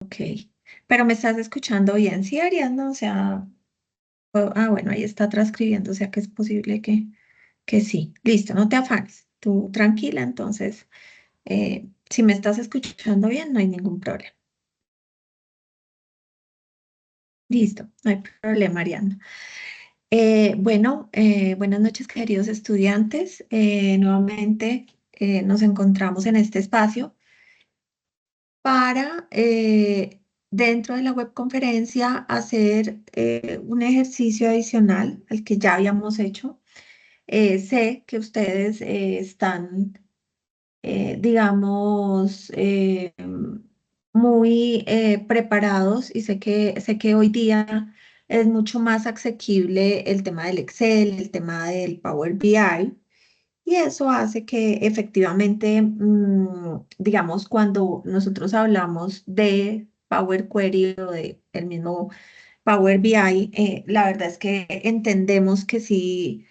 Ok. Pero me estás escuchando bien, ¿sí, Ariadna? O sea, bueno, ahí está transcribiendo, o sea que es posible que sí. Listo, no te afanes. Tú tranquila, entonces, si me estás escuchando bien, no hay ningún problema. Listo, no hay problema, Ariadna. Buenas noches, queridos estudiantes. Nuevamente nos encontramos en este espacio para, dentro de la webconferencia, hacer un ejercicio adicional al que ya habíamos hecho. Sé que ustedes están, digamos, muy preparados y sé que hoy día es mucho más asequible el tema del Excel, el tema del Power BI. Y eso hace que efectivamente, digamos, cuando nosotros hablamos de Power Query o de el mismo Power BI, la verdad es que entendemos que si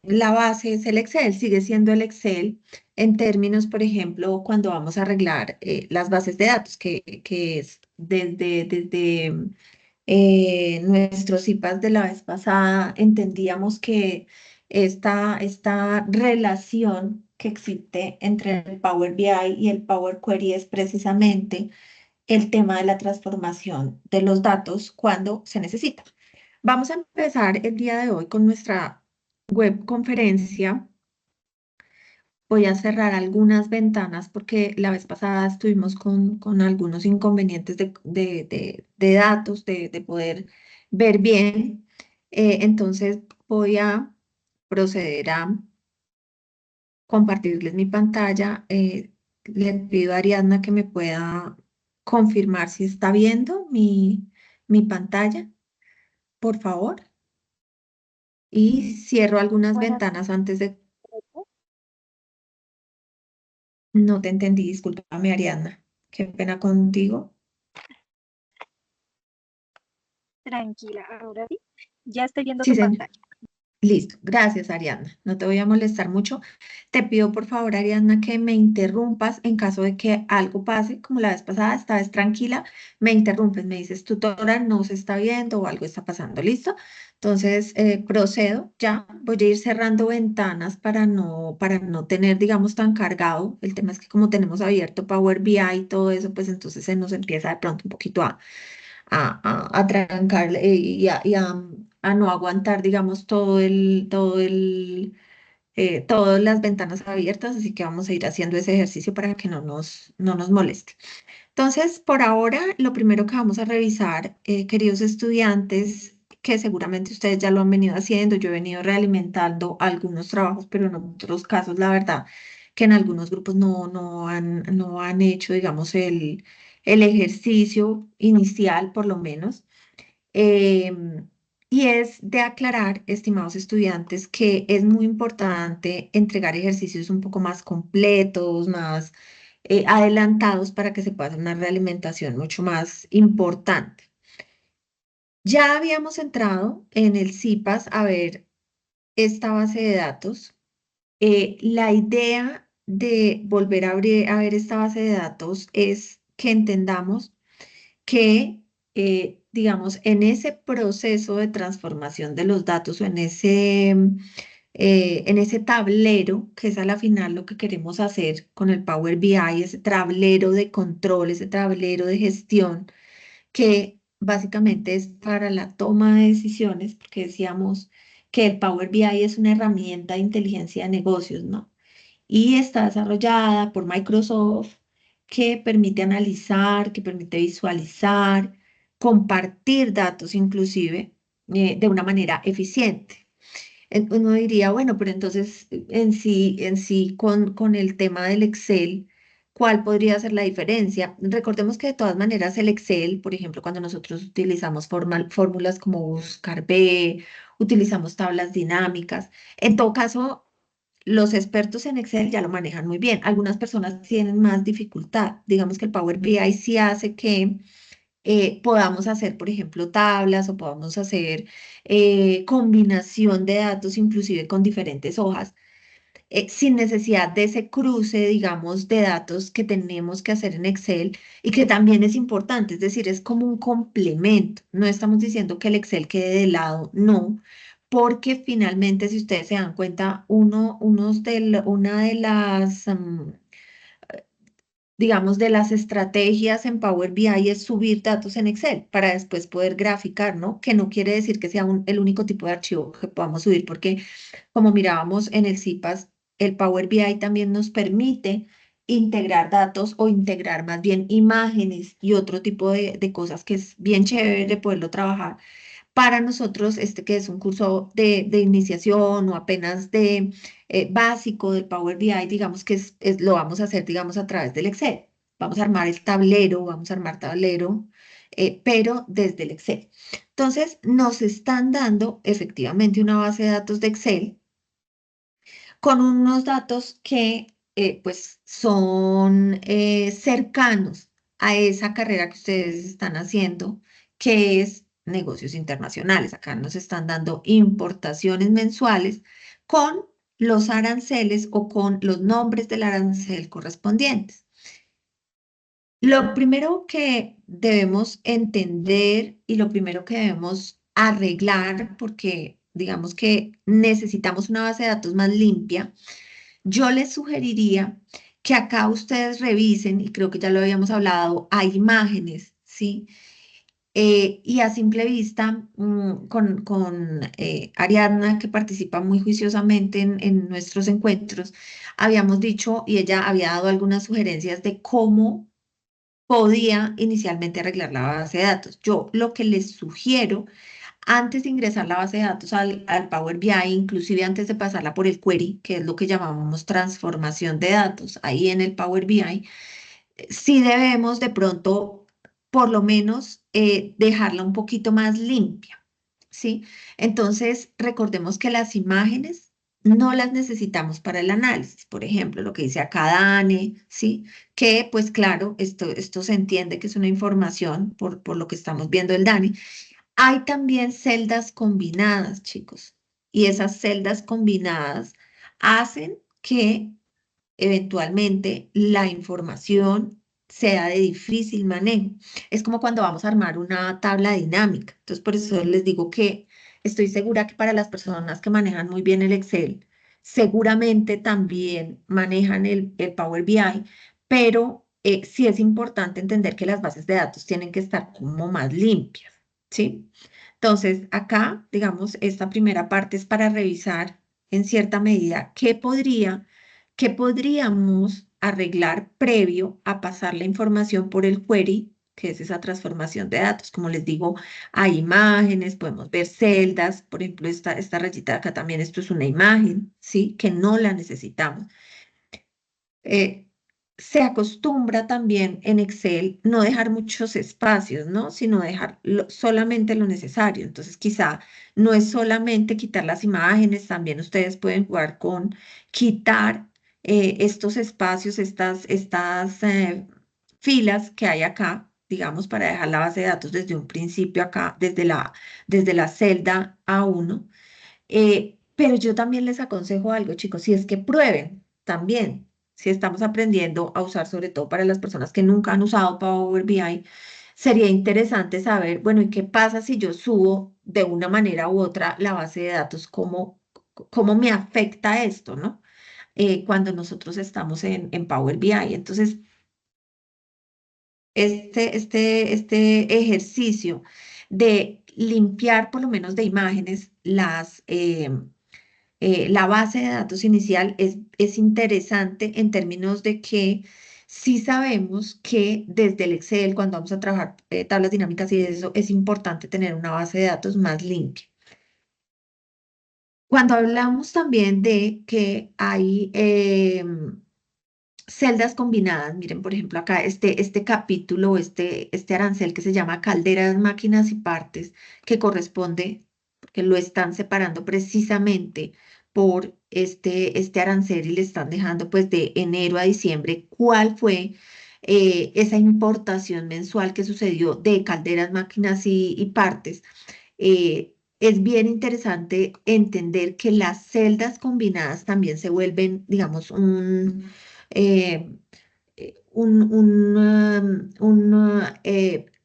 la base es el Excel, sigue siendo el Excel en términos, por ejemplo, cuando vamos a arreglar las bases de datos, que es desde nuestros IPAs de la vez pasada, entendíamos que esta relación que existe entre el Power BI y el Power Query es precisamente el tema de la transformación de los datos cuando se necesita. Vamos a empezar el día de hoy con nuestra web conferencia. Voy a cerrar algunas ventanas porque la vez pasada estuvimos con algunos inconvenientes de datos, de poder ver bien. Entonces voy a proceder a compartirles mi pantalla. Le pido a Ariadna que me pueda confirmar si está viendo mi pantalla, por favor. Y cierro algunas Buenas ventanas antes de... noches. No te entendí, discúlpame, Ariadna. Qué pena contigo. Tranquila, ahora sí. Ya estoy viendo Sí, tu señor. pantalla. Listo. Gracias, Ariadna. No te voy a molestar mucho. Te pido, por favor, Ariadna, que me interrumpas en caso de que algo pase, como la vez pasada, esta vez tranquila, me interrumpes, me dices, tutora, no se está viendo o algo está pasando. ¿Listo? Entonces, procedo ya. Voy a ir cerrando ventanas para no tener, digamos, tan cargado. El tema es que como tenemos abierto Power BI y todo eso, pues entonces se nos empieza de pronto un poquito a trancar a no aguantar, digamos, todas las ventanas abiertas, así que vamos a ir haciendo ese ejercicio para que no nos moleste. Entonces, por ahora, lo primero que vamos a revisar, queridos estudiantes, que seguramente ustedes ya lo han venido haciendo, yo he venido realimentando algunos trabajos, pero en otros casos, la verdad, que en algunos grupos no han hecho, digamos, el ejercicio inicial, por lo menos. Em, y es de aclarar, estimados estudiantes, que es muy importante entregar ejercicios un poco más completos, más adelantados para que se pueda hacer una realimentación mucho más importante. Ya habíamos entrado en el CIPAS a ver esta base de datos. La idea de volver a ver esta base de datos es que entendamos que, digamos, en ese proceso de transformación de los datos o en ese tablero, que es a la final lo que queremos hacer con el Power BI, ese tablero de control, ese tablero de gestión, que básicamente es para la toma de decisiones, porque decíamos que el Power BI es una herramienta de inteligencia de negocios, ¿no? Y está desarrollada por Microsoft, que permite analizar, que permite visualizar, compartir datos inclusive de una manera eficiente. Uno diría, bueno, pero entonces en sí con el tema del Excel, ¿cuál podría ser la diferencia? Recordemos que de todas maneras el Excel, por ejemplo, cuando nosotros utilizamos fórmulas como buscar B, utilizamos tablas dinámicas, en todo caso los expertos en Excel ya lo manejan muy bien. Algunas personas tienen más dificultad. Digamos que el Power BI sí hace que podamos hacer, por ejemplo, tablas o podamos hacer combinación de datos, inclusive con diferentes hojas. sin necesidad de ese cruce, digamos, de datos que tenemos que hacer en Excel y que también es importante, es decir, es como un complemento. No estamos diciendo que el Excel quede de lado, no, porque finalmente, si ustedes se dan cuenta, una de las, digamos, de las estrategias en Power BI es subir datos en Excel para después poder graficar, ¿no? Que no quiere decir que sea el único tipo de archivo que podamos subir, porque como mirábamos en el CIPAS, el Power BI también nos permite integrar datos o integrar más bien imágenes y otro tipo de cosas que es bien chévere poderlo trabajar. Para nosotros, este que es un curso de iniciación o apenas de básico del Power BI, digamos que lo vamos a hacer, digamos, a través del Excel. Vamos a armar el tablero, vamos a armar tablero, pero desde el Excel. Entonces, nos están dando efectivamente una base de datos de Excel con unos datos que pues son cercanos a esa carrera que ustedes están haciendo, que es negocios internacionales. Acá nos están dando importaciones mensuales con los aranceles o con los nombres del arancel correspondientes. Lo primero que debemos entender y lo primero que debemos arreglar, porque digamos que necesitamos una base de datos más limpia, yo les sugeriría que acá ustedes revisen, y creo que ya lo habíamos hablado, hay imágenes, ¿sí? Y a simple vista, con Ariadna, que participa muy juiciosamente en nuestros encuentros, habíamos dicho y ella había dado algunas sugerencias de cómo podía inicialmente arreglar la base de datos. Yo lo que les sugiero antes de ingresar la base de datos al Power BI, inclusive antes de pasarla por el query, que es lo que llamamos transformación de datos, ahí en el Power BI, sí debemos de pronto, por lo menos, dejarla un poquito más limpia, ¿sí? Entonces, recordemos que las imágenes no las necesitamos para el análisis. Por ejemplo, lo que dice acá Dane, ¿sí? Que, pues claro, esto se entiende que es una información por lo que estamos viendo el Dane. Hay también celdas combinadas, chicos, y esas celdas combinadas hacen que eventualmente la información sea de difícil manejo. Es como cuando vamos a armar una tabla dinámica. Entonces, por eso les digo que estoy segura que para las personas que manejan muy bien el Excel, seguramente también manejan el Power BI, pero sí es importante entender que las bases de datos tienen que estar como más limpias, ¿sí? Entonces, acá, digamos, esta primera parte es para revisar en cierta medida qué podríamos arreglar previo a pasar la información por el query, que es esa transformación de datos. Como les digo, hay imágenes, podemos ver celdas, por ejemplo, esta rayita de acá también, esto es una imagen, ¿sí? Que no la necesitamos. eh, Se acostumbra también en Excel no dejar muchos espacios, ¿no? Sino dejar solamente lo necesario. Entonces, quizá no es solamente quitar las imágenes, también ustedes pueden jugar con quitar estos espacios, estas filas que hay acá, digamos, para dejar la base de datos desde un principio acá, desde la celda A1. Pero yo también les aconsejo algo, chicos, si es que prueben también, si estamos aprendiendo a usar, sobre todo para las personas que nunca han usado Power BI, sería interesante saber, bueno, ¿y qué pasa si yo subo de una manera u otra la base de datos? ¿Cómo me afecta esto, no? Cuando nosotros estamos en Power BI. Entonces, este ejercicio de limpiar por lo menos de imágenes la base de datos inicial es interesante en términos de que sí sabemos que desde el Excel, cuando vamos a trabajar tablas dinámicas y eso, es importante tener una base de datos más limpia. Cuando hablamos también de que hay celdas combinadas, miren, por ejemplo, acá este capítulo, este arancel que se llama calderas, máquinas y partes, que corresponde, que lo están separando precisamente por este arancel y le están dejando pues de enero a diciembre cuál fue esa importación mensual que sucedió de calderas, máquinas y partes. es bien interesante entender que las celdas combinadas también se vuelven, digamos, eh,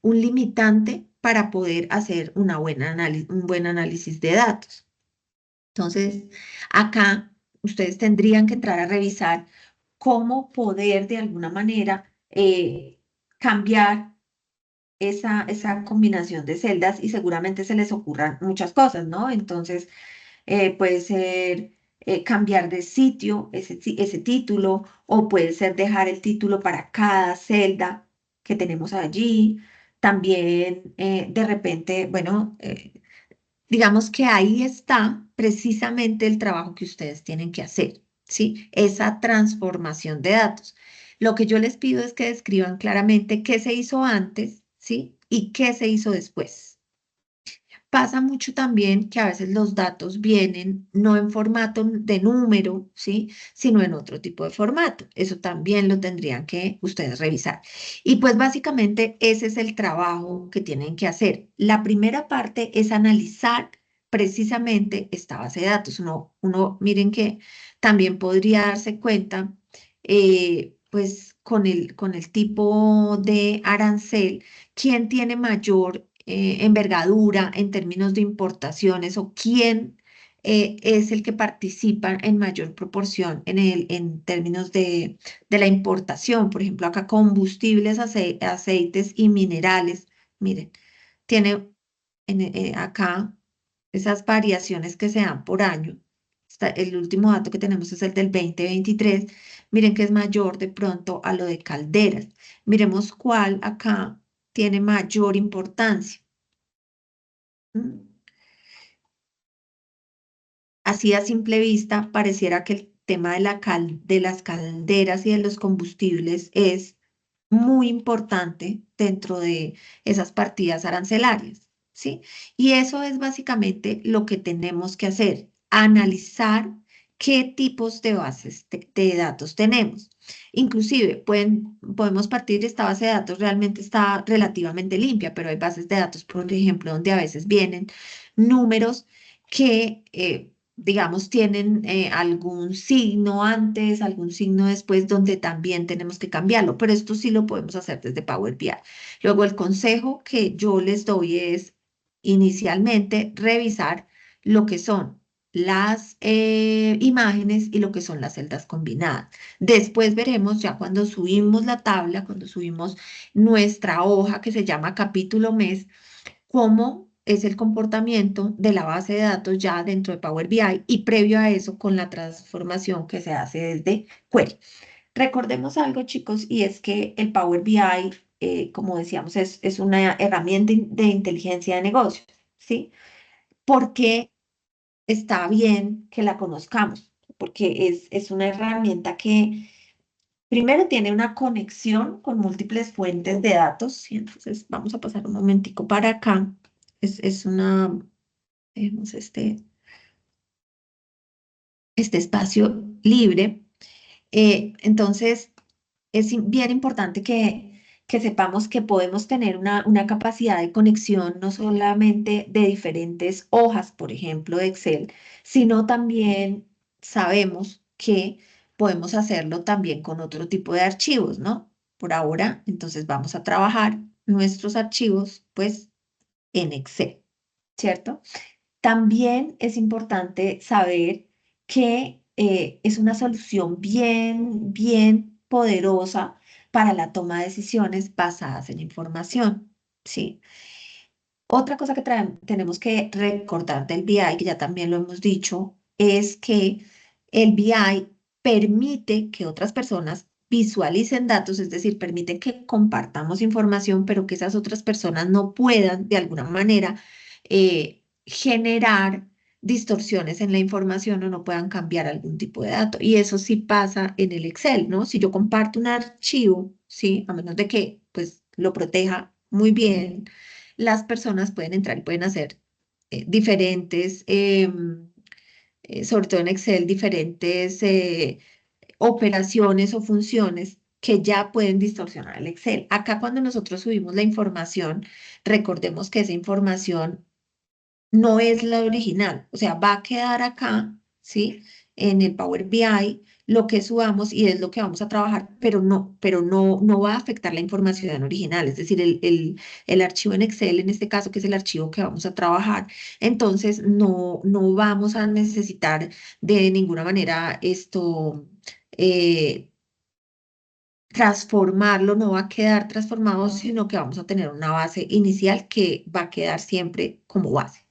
un limitante para poder hacer un buen análisis de datos. Entonces, acá ustedes tendrían que entrar a revisar cómo poder de alguna manera cambiar esa combinación de celdas y seguramente se les ocurran muchas cosas, ¿no? Entonces, puede ser cambiar de sitio ese título o puede ser dejar el título para cada celda que tenemos allí. También de repente, bueno, digamos que ahí está precisamente el trabajo que ustedes tienen que hacer, ¿sí? Esa transformación de datos. Lo que yo les pido es que describan claramente qué se hizo antes, ¿sí? Y qué se hizo después. Pasa mucho también que a veces los datos vienen no en formato de número, ¿sí? Sino en otro tipo de formato. Eso también lo tendrían que ustedes revisar. Y pues básicamente ese es el trabajo que tienen que hacer. La primera parte es analizar precisamente esta base de datos. Miren que también podría darse cuenta, pues con el tipo de arancel, quién tiene mayor envergadura en términos de importaciones o quién es el que participa en mayor proporción en términos de la importación. Por ejemplo, acá combustibles, aceites y minerales. Miren, tiene acá esas variaciones que se dan por año. El último dato que tenemos es el del 2023. Miren que es mayor de pronto a lo de calderas. Miremos cuál acá tiene mayor importancia. ¿Mm? Así a simple vista, pareciera que el tema de las calderas y de los combustibles es muy importante dentro de esas partidas arancelarias, ¿sí? Y eso es básicamente lo que tenemos que hacer, analizar qué tipos de bases de datos tenemos. Inclusive podemos partir de esta base de datos, realmente está relativamente limpia, pero hay bases de datos, por ejemplo, donde a veces vienen números que digamos, tienen algún signo antes, algún signo después, donde también tenemos que cambiarlo, pero esto sí lo podemos hacer desde Power BI. Luego, el consejo que yo les doy es inicialmente revisar lo que son las imágenes y lo que son las celdas combinadas. Después veremos ya cuando subimos la tabla, cuando subimos nuestra hoja que se llama capítulo mes, cómo es el comportamiento de la base de datos ya dentro de Power BI y previo a eso con la transformación que se hace desde Query. Recordemos algo, chicos, y es que el Power BI, como decíamos, es una herramienta de inteligencia de negocios, ¿sí? Porque está bien que la conozcamos, porque es una herramienta que primero tiene una conexión con múltiples fuentes de datos, y entonces vamos a pasar un momentico para acá. Es una, tenemos este espacio libre. Entonces, es bien importante que sepamos que podemos tener una capacidad de conexión no solamente de diferentes hojas, por ejemplo, de Excel, sino también sabemos que podemos hacerlo también con otro tipo de archivos, ¿no? Por ahora, entonces vamos a trabajar nuestros archivos, pues, en Excel, ¿cierto? También es importante saber que es una solución bien poderosa para la toma de decisiones basadas en información, ¿sí? Otra cosa que tenemos que recordar del BI, que ya también lo hemos dicho, es que el BI permite que otras personas visualicen datos, es decir, permite que compartamos información, pero que esas otras personas no puedan de alguna manera generar distorsiones en la información o no puedan cambiar algún tipo de dato. Y eso sí pasa en el Excel, ¿no? Si yo comparto un archivo, ¿sí? A menos de que pues lo proteja muy bien, las personas pueden entrar y pueden hacer diferentes, sobre todo en Excel, diferentes operaciones o funciones que ya pueden distorsionar el Excel. Acá cuando nosotros subimos la información, recordemos que esa información no es la original. O sea, va a quedar acá, ¿sí? En el Power BI lo que subamos y es lo que vamos a trabajar, pero no va a afectar la información original, es decir, el archivo en Excel, en este caso, que es el archivo que vamos a trabajar, entonces no vamos a necesitar de ninguna manera esto, eh, transformarlo, no va a quedar transformado, sino que vamos a tener una base inicial que va a quedar siempre como base.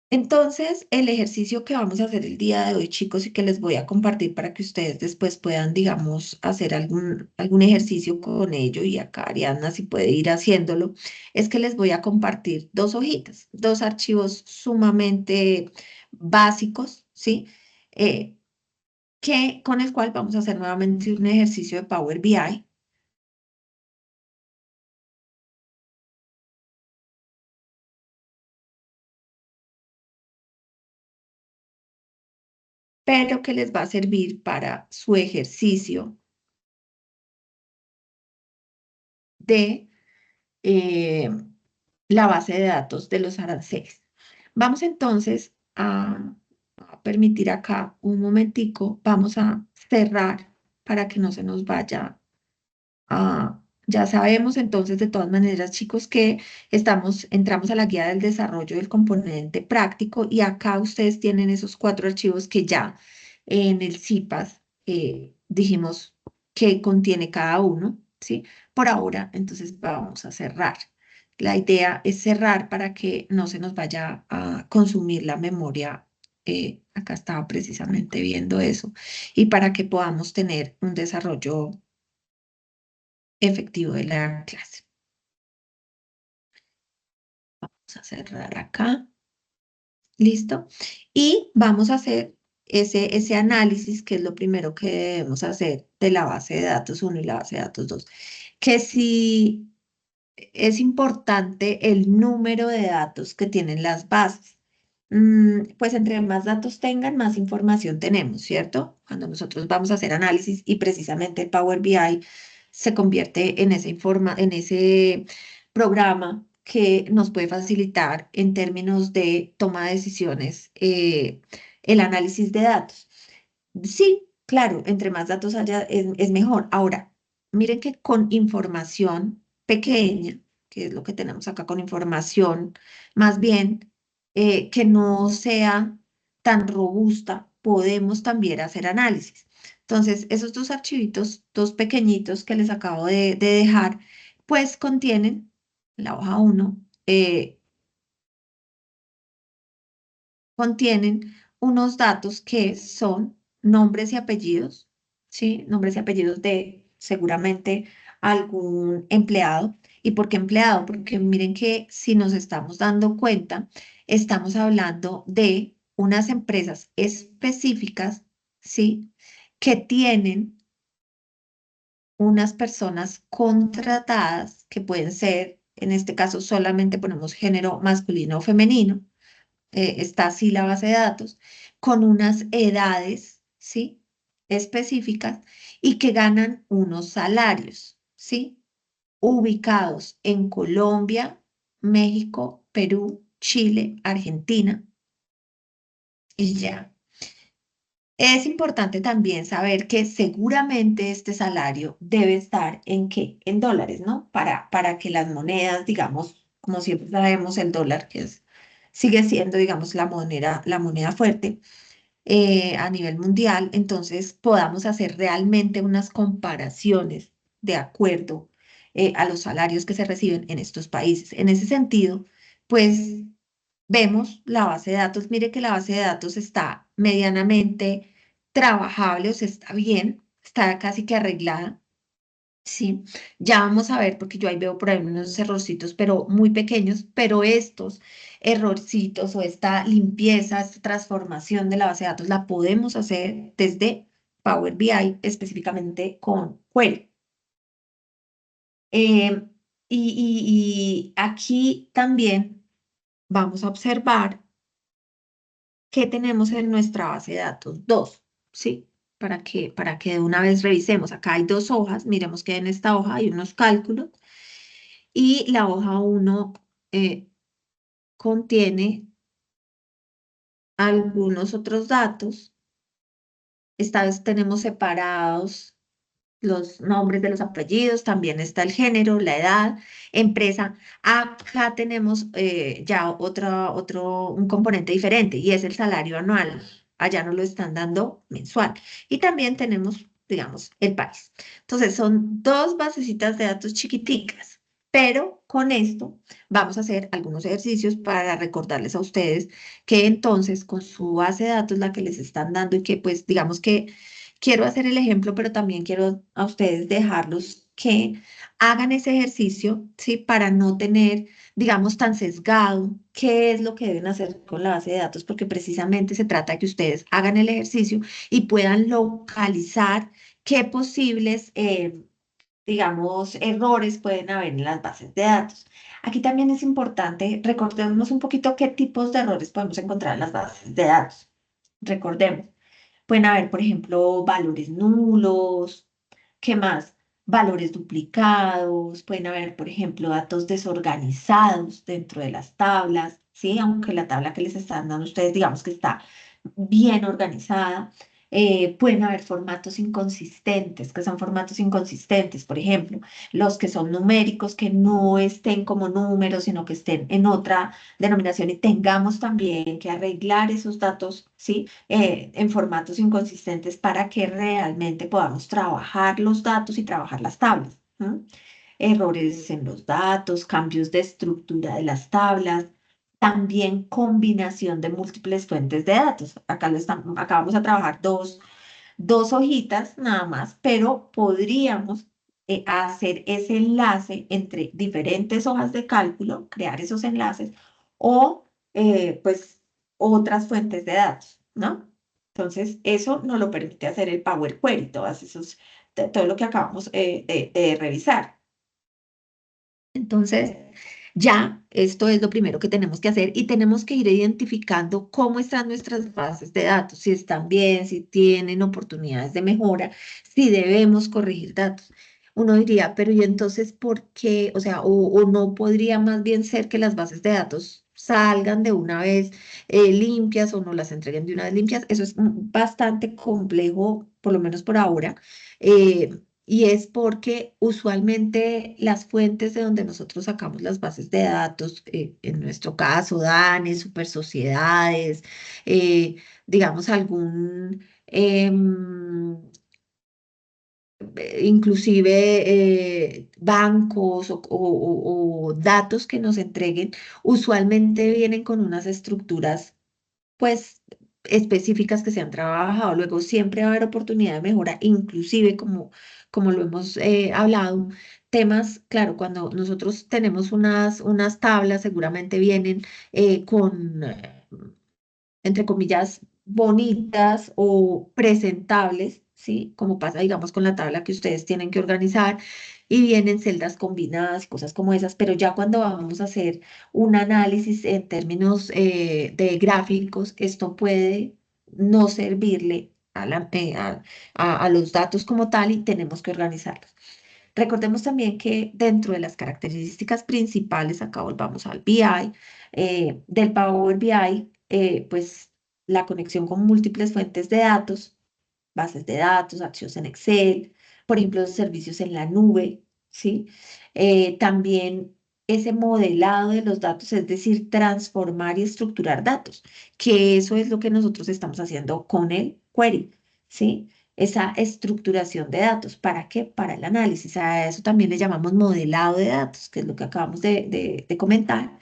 Entonces, el ejercicio que vamos a hacer el día de hoy, chicos, y que les voy a compartir para que ustedes después puedan, digamos, hacer algún ejercicio con ello, y acá Ariadna si puede ir haciéndolo, es que les voy a compartir dos hojitas, dos archivos sumamente básicos, ¿sí? Eh, con el cual vamos a hacer nuevamente un ejercicio de Power BI, pero que les va a servir para su ejercicio de eh, la base de datos de los aranceles. Vamos entonces a permitir acá un momentico, vamos a cerrar para que no se nos vaya a... Ya sabemos entonces de todas maneras, chicos, que entramos a la guía del desarrollo del componente práctico y acá ustedes tienen esos cuatro archivos que ya en el CIPAS dijimos que contiene cada uno, ¿sí? Por ahora, entonces vamos a cerrar. La idea es cerrar para que no se nos vaya a consumir la memoria. Acá estaba precisamente viendo eso. Y para que podamos tener un desarrollo efectivo de la clase. Vamos a cerrar acá. ¿Listo? Y vamos a hacer ese análisis, que es lo primero que debemos hacer de la base de datos uno y la base de datos 2. Que si es importante el número de datos que tienen las bases. Pues entre más datos tengan, más información tenemos, ¿cierto? Cuando nosotros vamos a hacer análisis y precisamente Power BI se convierte en ese programa que nos puede facilitar en términos de toma de decisiones, el análisis de datos. Sí, claro, entre más datos haya es mejor. Ahora, miren que con información pequeña, que es lo que tenemos acá con información, más bien que no sea tan robusta, podemos también hacer análisis. Entonces, esos dos archivitos, dos pequeñitos que les acabo de dejar, pues contienen la hoja uno, contienen unos datos que son nombres y apellidos, ¿sí? Nombres y apellidos de seguramente algún empleado. ¿Y por qué empleado? Porque miren que si nos estamos dando cuenta, estamos hablando de unas empresas específicas, ¿sí? Que tienen unas personas contratadas que pueden ser, en este caso solamente ponemos género masculino o femenino, está así la base de datos, con unas edades, ¿sí? Específicas y que ganan unos salarios, ¿sí? Ubicados en Colombia, México, Perú, Chile, Argentina y ya. Es importante también saber que seguramente este salario debe estar en qué, en dólares, ¿no? Para que las monedas, digamos, como siempre sabemos, el dólar, sigue siendo, digamos, la moneda fuerte a nivel mundial, entonces podamos hacer realmente unas comparaciones de acuerdo a los salarios que se reciben en estos países. En ese sentido, pues vemos la base de datos. Mire que la base de datos está medianamente trabajable, o sea, está bien, está casi que arreglada. Sí, ya vamos a ver, porque yo ahí veo por ahí unos errorcitos, pero muy pequeños, pero estos errorcitos o esta limpieza, esta transformación de la base de datos la podemos hacer desde Power BI, específicamente con Query. Eh, y aquí también vamos a observar qué tenemos en nuestra base de datos. Dos, ¿sí? Para que de una vez revisemos. Acá hay dos hojas, miremos que en esta hoja hay unos cálculos. Y la hoja uno contiene algunos otros datos. Esta vez tenemos separados los nombres de los apellidos, también está el género, la edad, empresa. Acá tenemos ya un componente diferente y es el salario anual. Allá nos lo están dando mensual. Y también tenemos, digamos, el país. Entonces, son dos basecitas de datos chiquiticas, pero con esto vamos a hacer algunos ejercicios para recordarles a ustedes que entonces con su base de datos, la que les están dando y que pues digamos que quiero hacer el ejemplo, pero también quiero a ustedes dejarlos que hagan ese ejercicio, ¿sí? Para no tener, digamos, tan sesgado qué es lo que deben hacer con la base de datos, porque precisamente se trata de que ustedes hagan el ejercicio y puedan localizar qué posibles, digamos, errores pueden haber en las bases de datos. Aquí también es importante, recordemos un poquito qué tipos de errores podemos encontrar en las bases de datos. Recordemos. Pueden haber, por ejemplo, valores nulos. ¿Qué más? Valores duplicados. Pueden haber, por ejemplo, datos desorganizados dentro de las tablas, ¿sí? Aunque la tabla que les están dando ustedes, digamos que está bien organizada. Pueden haber formatos inconsistentes. ¿Que son formatos inconsistentes? Por ejemplo, los que son numéricos, que no estén como números, sino que estén en otra denominación y tengamos también que arreglar esos datos, ¿sí? En formatos inconsistentes para que realmente podamos trabajar los datos y trabajar las tablas. ¿No? Errores en los datos, cambios de estructura de las tablas, también combinación de múltiples fuentes de datos. Acá vamos a trabajar dos hojitas nada más, pero podríamos hacer ese enlace entre diferentes hojas de cálculo, crear esos enlaces o pues otras fuentes de datos, ¿no? Entonces, eso nos lo permite hacer el Power Query, todo lo que acabamos de revisar. Entonces, ya esto es lo primero que tenemos que hacer y tenemos que ir identificando cómo están nuestras bases de datos, si están bien, si tienen oportunidades de mejora, si debemos corregir datos. Uno diría, pero ¿y entonces por qué? O sea, o no podría más bien ser que las bases de datos salgan de una vez limpias o no las entreguen de una vez limpias. Eso es bastante complejo, por lo menos por ahora. Y es porque usualmente las fuentes de donde nosotros sacamos las bases de datos, en nuestro caso, DANES, super sociedades, digamos inclusive bancos o datos que nos entreguen, usualmente vienen con unas estructuras pues específicas que se han trabajado. Luego siempre va a haber oportunidad de mejora, inclusive como lo hemos hablado, temas, claro, cuando nosotros tenemos unas tablas, seguramente vienen con, entre comillas, bonitas o presentables, ¿sí? Como pasa, digamos, con la tabla que ustedes tienen que organizar y vienen celdas combinadas y cosas como esas, pero ya cuando vamos a hacer un análisis en términos de gráficos, esto puede no servirle a los datos como tal y tenemos que organizarlos. Recordemos también que dentro de las características principales, acá volvamos al BI, del Power BI, pues la conexión con múltiples fuentes de datos, bases de datos, archivos en Excel, por ejemplo, los servicios en la nube, ¿sí? También ese modelado de los datos, es decir, transformar y estructurar datos, que eso es lo que nosotros estamos haciendo con el query, ¿sí? Esa estructuración de datos. ¿Para qué? Para el análisis. A eso también le llamamos modelado de datos, que es lo que acabamos de comentar.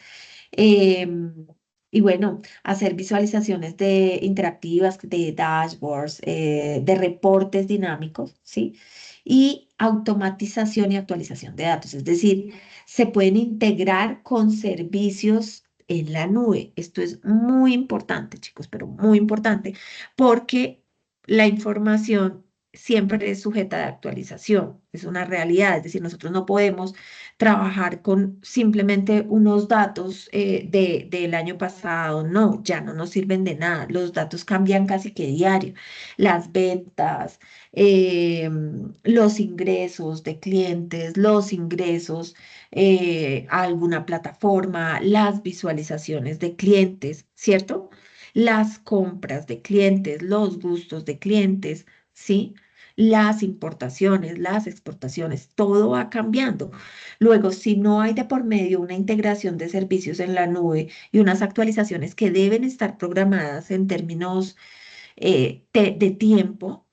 Em, y bueno, hacer visualizaciones interactivas de dashboards, de reportes dinámicos, ¿sí? Y automatización y actualización de datos, es decir, se pueden integrar con servicios en la nube. Esto es muy importante, chicos, pero muy importante, porque la información siempre es sujeta de actualización, es una realidad, es decir, nosotros no podemos trabajar con simplemente unos datos del año pasado, no, ya no nos sirven de nada, los datos cambian casi que diario, las ventas, los ingresos de clientes, los ingresos a alguna plataforma, las visualizaciones de clientes, ¿cierto? Las compras de clientes, los gustos de clientes, ¿sí? Las importaciones, las exportaciones, todo va cambiando. Luego, si no hay de por medio una integración de servicios en la nube y unas actualizaciones que deben estar programadas en términos de tiempo,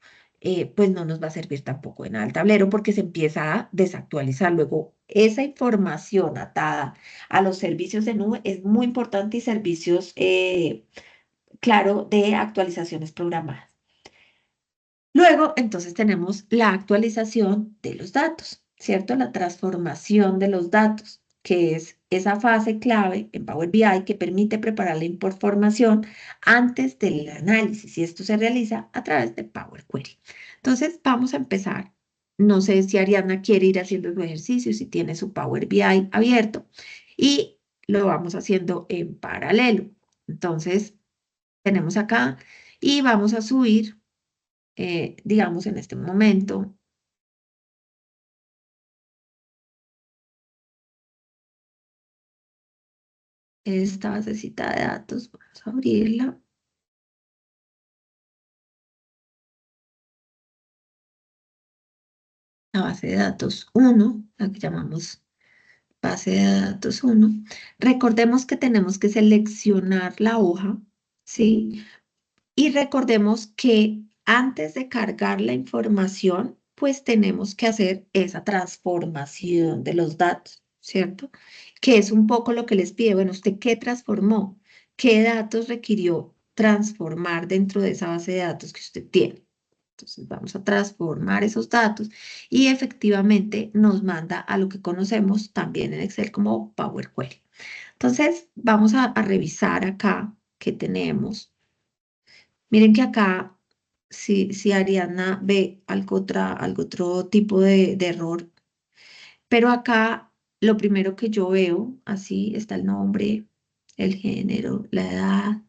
pues no nos va a servir tampoco en el tablero porque se empieza a desactualizar. Luego, esa información atada a los servicios de nube es muy importante y servicios, claro, de actualizaciones programadas. Luego, entonces tenemos la actualización de los datos, ¿cierto? La transformación de los datos, que es esa fase clave en Power BI que permite preparar la información antes del análisis y esto se realiza a través de Power Query. Entonces, vamos a empezar. No sé si Ariadna quiere ir haciendo su ejercicio, si tiene su Power BI abierto y lo vamos haciendo en paralelo. Entonces, tenemos acá y vamos a subir digamos, en este momento, esta basecita de datos, vamos a abrirla, la base de datos 1, la que llamamos base de datos 1. Recordemos que tenemos que seleccionar la hoja, ¿sí? Y recordemos que antes de cargar la información, pues tenemos que hacer esa transformación de los datos, ¿cierto? Que es un poco lo que les pide. Bueno, ¿usted qué transformó? ¿Qué datos requirió transformar dentro de esa base de datos que usted tiene? Entonces vamos a transformar esos datos y efectivamente nos manda a lo que conocemos también en Excel como Power Query. Entonces vamos a revisar acá qué tenemos. Miren que acá, si Ariadna ve algo otro tipo de error, pero acá lo primero que yo veo, así está el nombre, el género, la edad,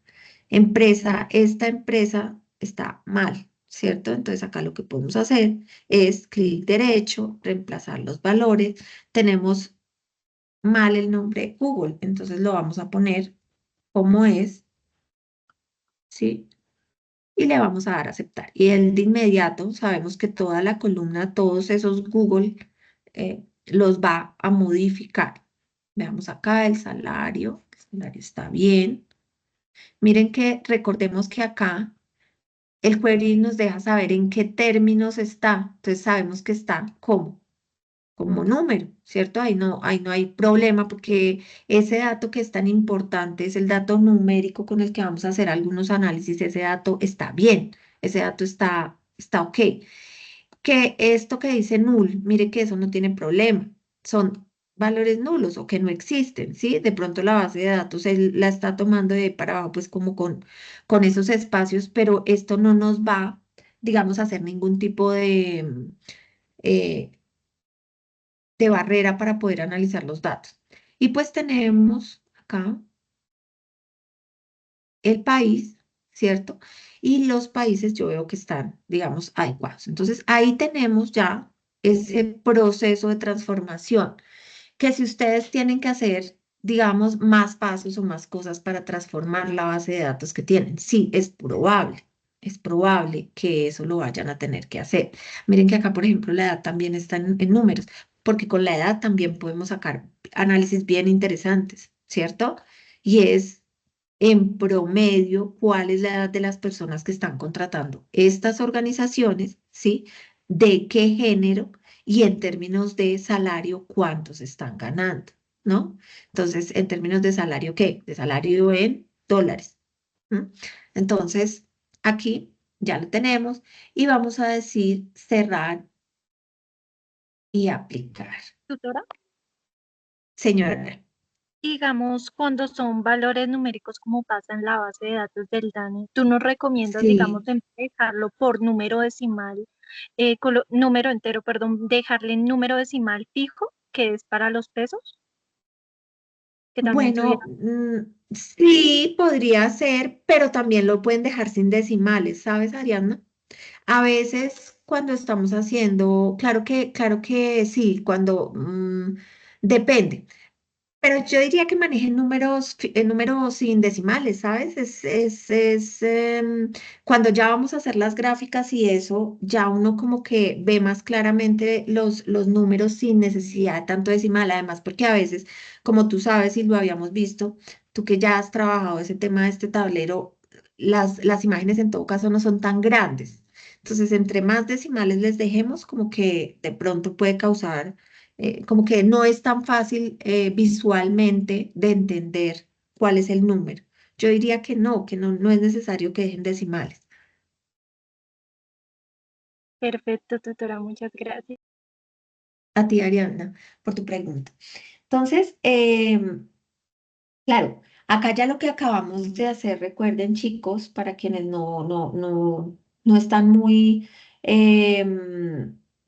empresa, esta empresa está mal, ¿cierto? Entonces acá lo que podemos hacer es clic derecho, reemplazar los valores, tenemos mal el nombre Google, entonces lo vamos a poner como es, ¿sí? Y le vamos a dar a aceptar. Y él de inmediato sabemos que toda la columna, todos esos Google los va a modificar. Veamos acá el salario está bien. Miren que recordemos que acá el query nos deja saber en qué términos está. Entonces sabemos que está como número, ¿cierto? Ahí no hay problema porque ese dato que es tan importante es el dato numérico con el que vamos a hacer algunos análisis. Ese dato está bien, ese dato está ok. Que esto que dice null, mire que eso no tiene problema. Son valores nulos o que no existen, ¿sí? De pronto la base de datos él la está tomando de ahí para abajo, pues como con esos espacios, pero esto no nos va, digamos, a hacer ningún tipo eh, de barrera para poder analizar los datos. Y pues tenemos acá el país, ¿cierto? Y los países yo veo que están, digamos, adecuados. Entonces ahí tenemos ya ese proceso de transformación, que si ustedes tienen que hacer, digamos, más pasos o más cosas para transformar la base de datos que tienen, sí, es probable que eso lo vayan a tener que hacer. Miren que acá, por ejemplo, la edad también está en números, porque con la edad también podemos sacar análisis bien interesantes, ¿cierto? Y es en promedio cuál es la edad de las personas que están contratando estas organizaciones, ¿sí? De qué género y en términos de salario, cuántos están ganando, ¿no? Entonces, en términos de salario, ¿qué? De salario en dólares. ¿M? Entonces, aquí ya lo tenemos y vamos a decir cerrar y aplicar. Tutora, Señora. Digamos, cuando son valores numéricos como pasa en la base de datos del DANE, ¿tú nos recomiendas, digamos, Sí. dejarlo por número decimal, número entero, perdón, dejarle número decimal fijo, que es para los pesos, que también tuviera? Bueno, sí, podría ser, pero también lo pueden dejar sin decimales, ¿sabes, Ariadna? A veces cuando estamos haciendo, claro que sí, cuando depende. Pero yo diría que manejen números, números sin decimales, ¿sabes? Cuando ya vamos a hacer las gráficas y eso, ya uno como que ve más claramente los números sin necesidad de tanto decimal, además porque a veces, como tú sabes y lo habíamos visto, tú que ya has trabajado ese tema de este tablero, las imágenes en todo caso no son tan grandes. Entonces, entre más decimales les dejemos, como que de pronto puede causar como que no es tan fácil visualmente de entender cuál es el número. Yo diría que no, no es necesario que dejen decimales. Perfecto, tutora, muchas gracias. A ti, Ariana, por tu pregunta. Entonces, claro, acá ya lo que acabamos de hacer, recuerden chicos, para quienes no están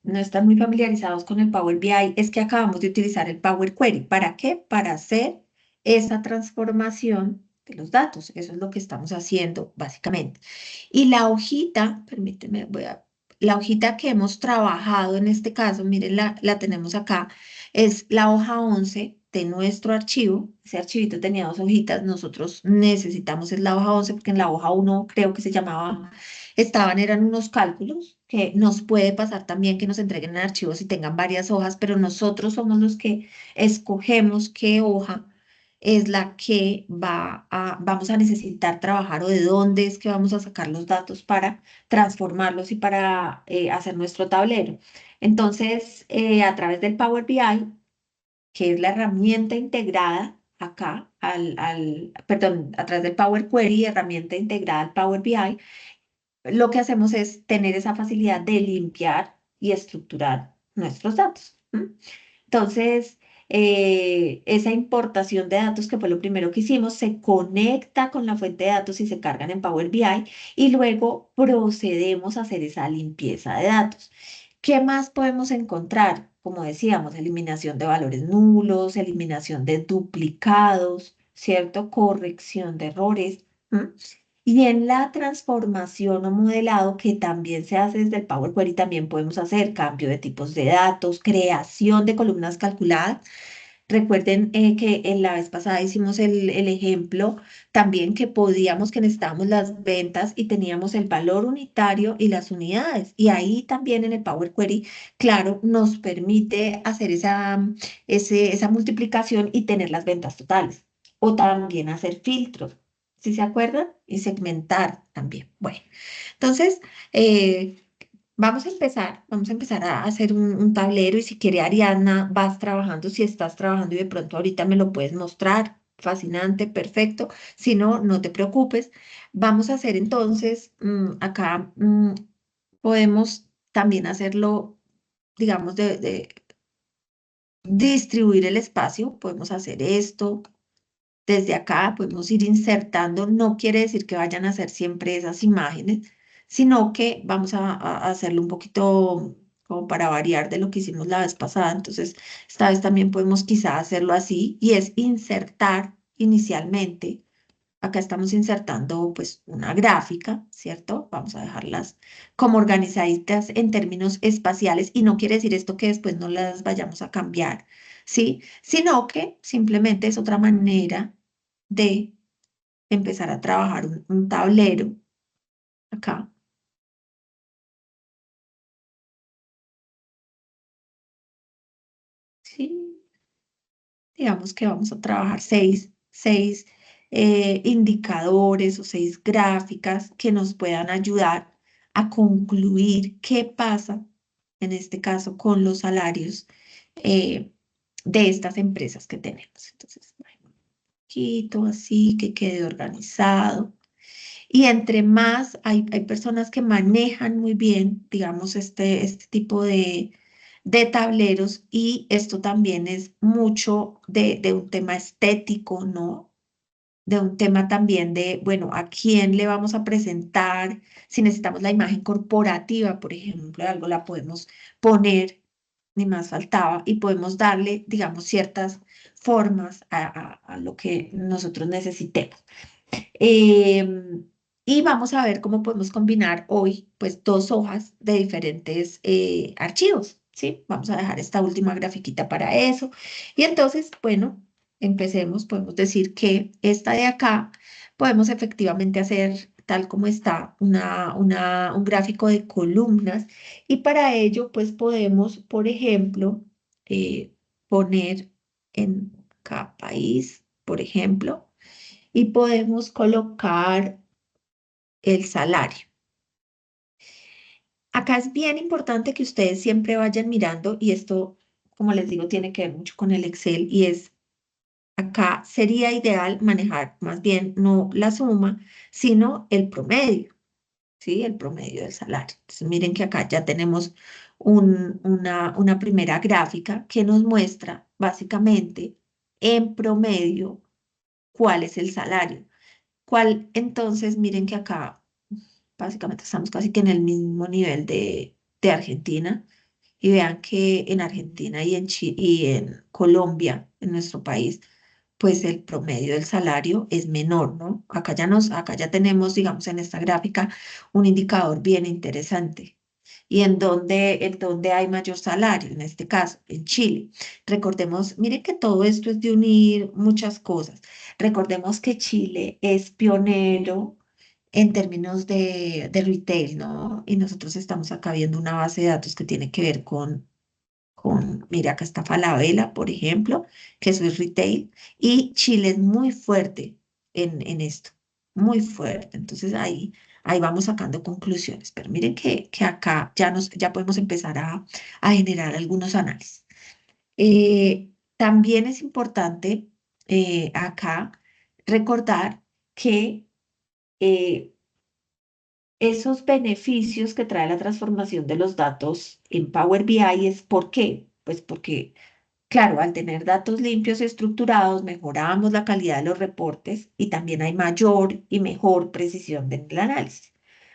no están muy familiarizados con el Power BI, es que acabamos de utilizar el Power Query. ¿Para qué? Para hacer esa transformación de los datos. Eso es lo que estamos haciendo básicamente. Y la hojita, permíteme, la hojita que hemos trabajado en este caso, miren, la tenemos acá es la hoja 11 de nuestro archivo. Ese archivito tenía dos hojitas. Nosotros necesitamos es la hoja 11 porque en la hoja uno creo que se llamaba, eran unos cálculos que nos puede pasar también que nos entreguen en archivos y tengan varias hojas, pero nosotros somos los que escogemos qué hoja es la que vamos a necesitar trabajar o de dónde es que vamos a sacar los datos para transformarlos y para hacer nuestro tablero. Entonces, a través del Power BI, que es la herramienta integrada acá, perdón, a través del Power Query, herramienta integrada al Power BI, lo que hacemos es tener esa facilidad de limpiar y estructurar nuestros datos. ¿M? Entonces, esa importación de datos, que fue lo primero que hicimos, se conecta con la fuente de datos y se cargan en Power BI y luego procedemos a hacer esa limpieza de datos. ¿Qué más podemos encontrar? Como decíamos, eliminación de valores nulos, eliminación de duplicados, ¿cierto? Corrección de errores. ¿M? Y en la transformación o modelado, que también se hace desde el Power Query, también podemos hacer cambio de tipos de datos, creación de columnas calculadas. Recuerden que en la vez pasada hicimos el ejemplo también que necesitábamos las ventas y teníamos el valor unitario y las unidades. Y ahí también en el Power Query, claro, nos permite hacer esa multiplicación y tener las ventas totales. O también hacer filtros, ¿si se acuerdan? Y segmentar también. Bueno, entonces, eh, vamos a empezar a hacer un tablero y si quiere Ariadna, vas trabajando, si estás trabajando y de pronto ahorita me lo puedes mostrar, fascinante, perfecto. Si no, no te preocupes. Vamos a hacer entonces, acá podemos también hacerlo, digamos, de distribuir el espacio, podemos hacer esto. Desde acá podemos ir insertando, no quiere decir que vayan a ser siempre esas imágenes, sino que vamos a hacerlo un poquito como para variar de lo que hicimos la vez pasada. Entonces, esta vez también podemos quizá hacerlo así y es insertar inicialmente. Acá estamos insertando pues una gráfica, ¿cierto? Vamos a dejarlas como organizaditas en términos espaciales y no quiere decir esto que después no las vayamos a cambiar, ¿sí? Sino que simplemente es otra manera de empezar a trabajar un tablero acá, ¿sí? Digamos que vamos a trabajar seis indicadores o seis gráficas que nos puedan ayudar a concluir qué pasa, en este caso, con los salarios de estas empresas que tenemos. Entonces, bueno, un poquito así, que quede organizado. Y entre más hay personas que manejan muy bien, digamos, este tipo de tableros y esto también es mucho de un tema estético, ¿no? De un tema también de, bueno, a quién le vamos a presentar, si necesitamos la imagen corporativa, por ejemplo, algo la podemos poner, ni más faltaba, y podemos darle, digamos, ciertas formas a lo que nosotros necesitemos. Em, y vamos a ver cómo podemos combinar hoy, pues, dos hojas de diferentes archivos, ¿sí? Vamos a dejar esta última grafiquita para eso. Y entonces, bueno, empecemos. Podemos decir que esta de acá, podemos efectivamente hacer, tal como está, un gráfico de columnas. Y para ello, pues, podemos, por ejemplo, poner en cada país, por ejemplo, y podemos colocar el salario. Acá es bien importante que ustedes siempre vayan mirando y esto, como les digo, tiene que ver mucho con el Excel y es, acá sería ideal manejar más bien no la suma, sino el promedio, ¿sí? El promedio del salario. Entonces, miren que acá ya tenemos una primera gráfica que nos muestra básicamente en promedio cuál es el salario. ¿Cuál? Entonces, miren que acá básicamente estamos casi que en el mismo nivel de Argentina. Y vean que en Argentina y en Colombia, en nuestro país, pues el promedio del salario es menor, ¿no? Acá ya tenemos, digamos, en esta gráfica un indicador bien interesante. ¿Y en dónde hay mayor salario? En este caso, en Chile. Recordemos, miren que todo esto es de unir muchas cosas. Recordemos que Chile es pionero en términos de retail, ¿no? Y nosotros estamos acá viendo una base de datos que tiene que ver mira, acá está Falabella, por ejemplo, que eso es retail, y Chile es muy fuerte en esto, muy fuerte. Entonces ahí vamos sacando conclusiones, pero miren que acá ya podemos empezar a generar algunos análisis. También es importante acá recordar que eh, esos beneficios que trae la transformación de los datos en Power BI es ¿por qué? Pues porque, claro, al tener datos limpios y estructurados, mejoramos la calidad de los reportes y también hay mayor y mejor precisión del análisis,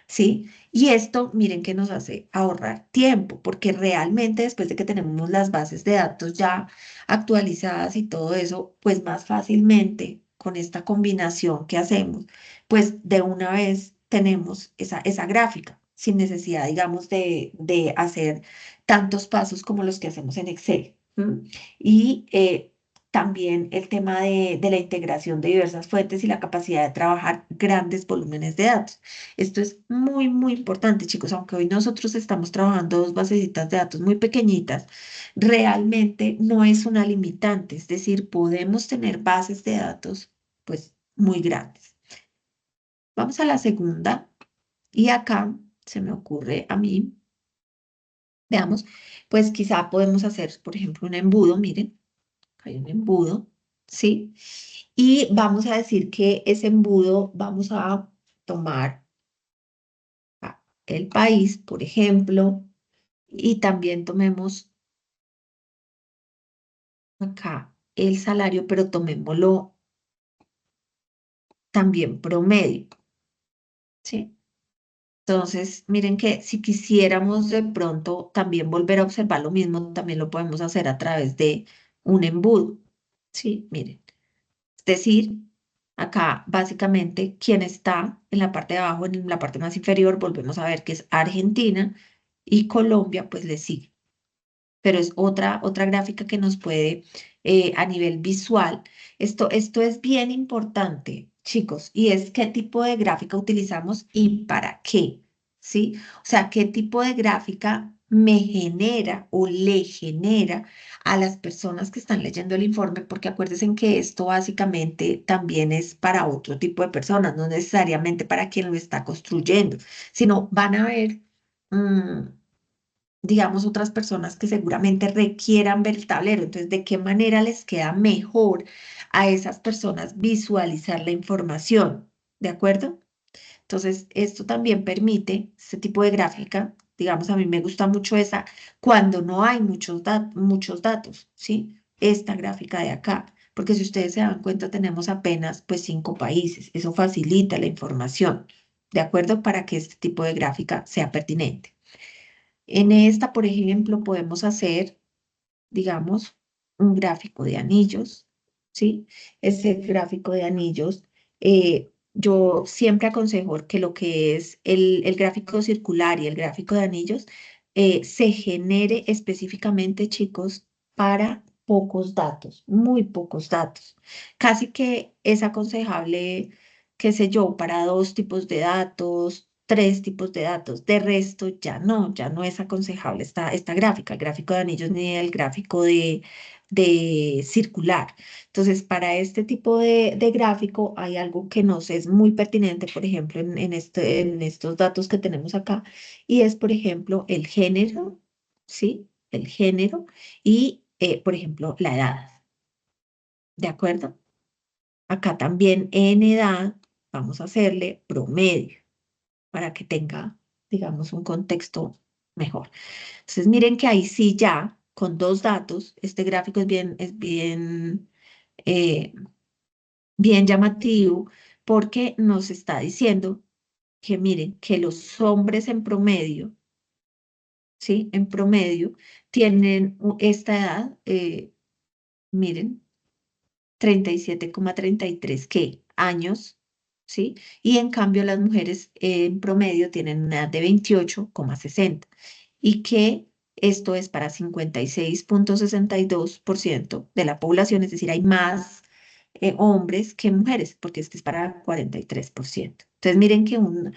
¿sí? Y esto, miren que nos hace ahorrar tiempo, porque realmente después de que tenemos las bases de datos ya actualizadas y todo eso, pues más fácilmente con esta combinación que hacemos, pues de una vez tenemos esa gráfica, sin necesidad, digamos, de hacer tantos pasos como los que hacemos en Excel. ¿M? Y también el tema de la integración de diversas fuentes y la capacidad de trabajar grandes volúmenes de datos. Esto es muy, muy importante, chicos, aunque hoy nosotros estamos trabajando dos basecitas de datos muy pequeñitas, realmente no es una limitante, es decir, podemos tener bases de datos, pues, muy grandes. Vamos a la segunda y acá se me ocurre a mí, veamos, pues quizá podemos hacer, por ejemplo, un embudo, miren, acá hay un embudo, ¿sí? Y vamos a decir que ese embudo vamos a tomar el país, por ejemplo, y también tomemos acá el salario, pero tomémoslo también promedio, ¿sí? Entonces, miren que si quisiéramos de pronto también volver a observar lo mismo, también lo podemos hacer a través de un embudo, ¿sí? Miren, es decir, acá básicamente quien está en la parte de abajo, en la parte más inferior, volvemos a ver que es Argentina y Colombia, pues le sigue. Pero es otra gráfica que nos puede, a nivel visual, esto es bien importante, chicos, y es qué tipo de gráfica utilizamos y para qué, ¿sí? O sea, qué tipo de gráfica me genera o le genera a las personas que están leyendo el informe, porque acuérdense que esto básicamente también es para otro tipo de personas, no necesariamente para quien lo está construyendo, sino van a ver... mm, digamos, otras personas que seguramente requieran ver el tablero. Entonces, ¿de qué manera les queda mejor a esas personas visualizar la información? ¿De acuerdo? Entonces, esto también permite, este tipo de gráfica, Digamos, a mí me gusta mucho esa cuando no hay muchos datos, ¿sí? Esta gráfica de acá, porque si ustedes se dan cuenta, tenemos apenas pues 5 países. Eso facilita la información, ¿de acuerdo? Para que este tipo de gráfica sea pertinente. En esta, por ejemplo, podemos hacer, digamos, un gráfico de anillos, ¿sí? Ese gráfico de anillos, yo siempre aconsejo que lo que es el gráfico circular y el gráfico de anillos se genere específicamente, chicos, para pocos datos, muy pocos datos. Casi que es aconsejable, qué sé yo, para 2 tipos de datos, 3 tipos de datos. De resto, ya no es aconsejable esta gráfica, el gráfico de anillos ni el gráfico de circular. Entonces, para este tipo de gráfico hay algo que nos es muy pertinente, por ejemplo, en estos datos que tenemos acá, y es, por ejemplo, el género, ¿sí? El género y, por ejemplo, la edad, ¿de acuerdo? Acá también en edad vamos a hacerle promedio para que tenga, digamos, un contexto mejor. Entonces, miren que ahí sí ya, con 2 datos, este gráfico eh, bien llamativo porque nos está diciendo que miren, que los hombres en promedio, ¿sí? En promedio, tienen esta edad, miren, 37,33 ¿qué? Años, ¿sí? Y en cambio las mujeres en promedio tienen una edad de 28,60 y que esto es para 56,62% de la población, es decir, hay más hombres que mujeres, porque este es para 43%. Entonces miren que un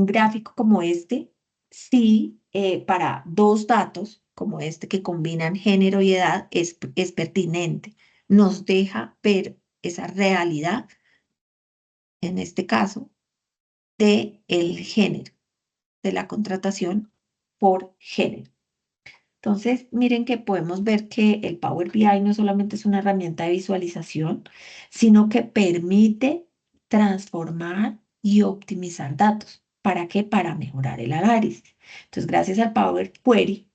gráfico como este, sí, para 2 datos como este que combinan género y edad, es pertinente, nos deja ver esa realidad, en este caso, de el género, de la contratación por género. Entonces, miren que podemos ver que el Power BI no solamente es una herramienta de visualización, sino que permite transformar y optimizar datos. ¿Para qué? Para mejorar el análisis. Entonces, gracias al Power Query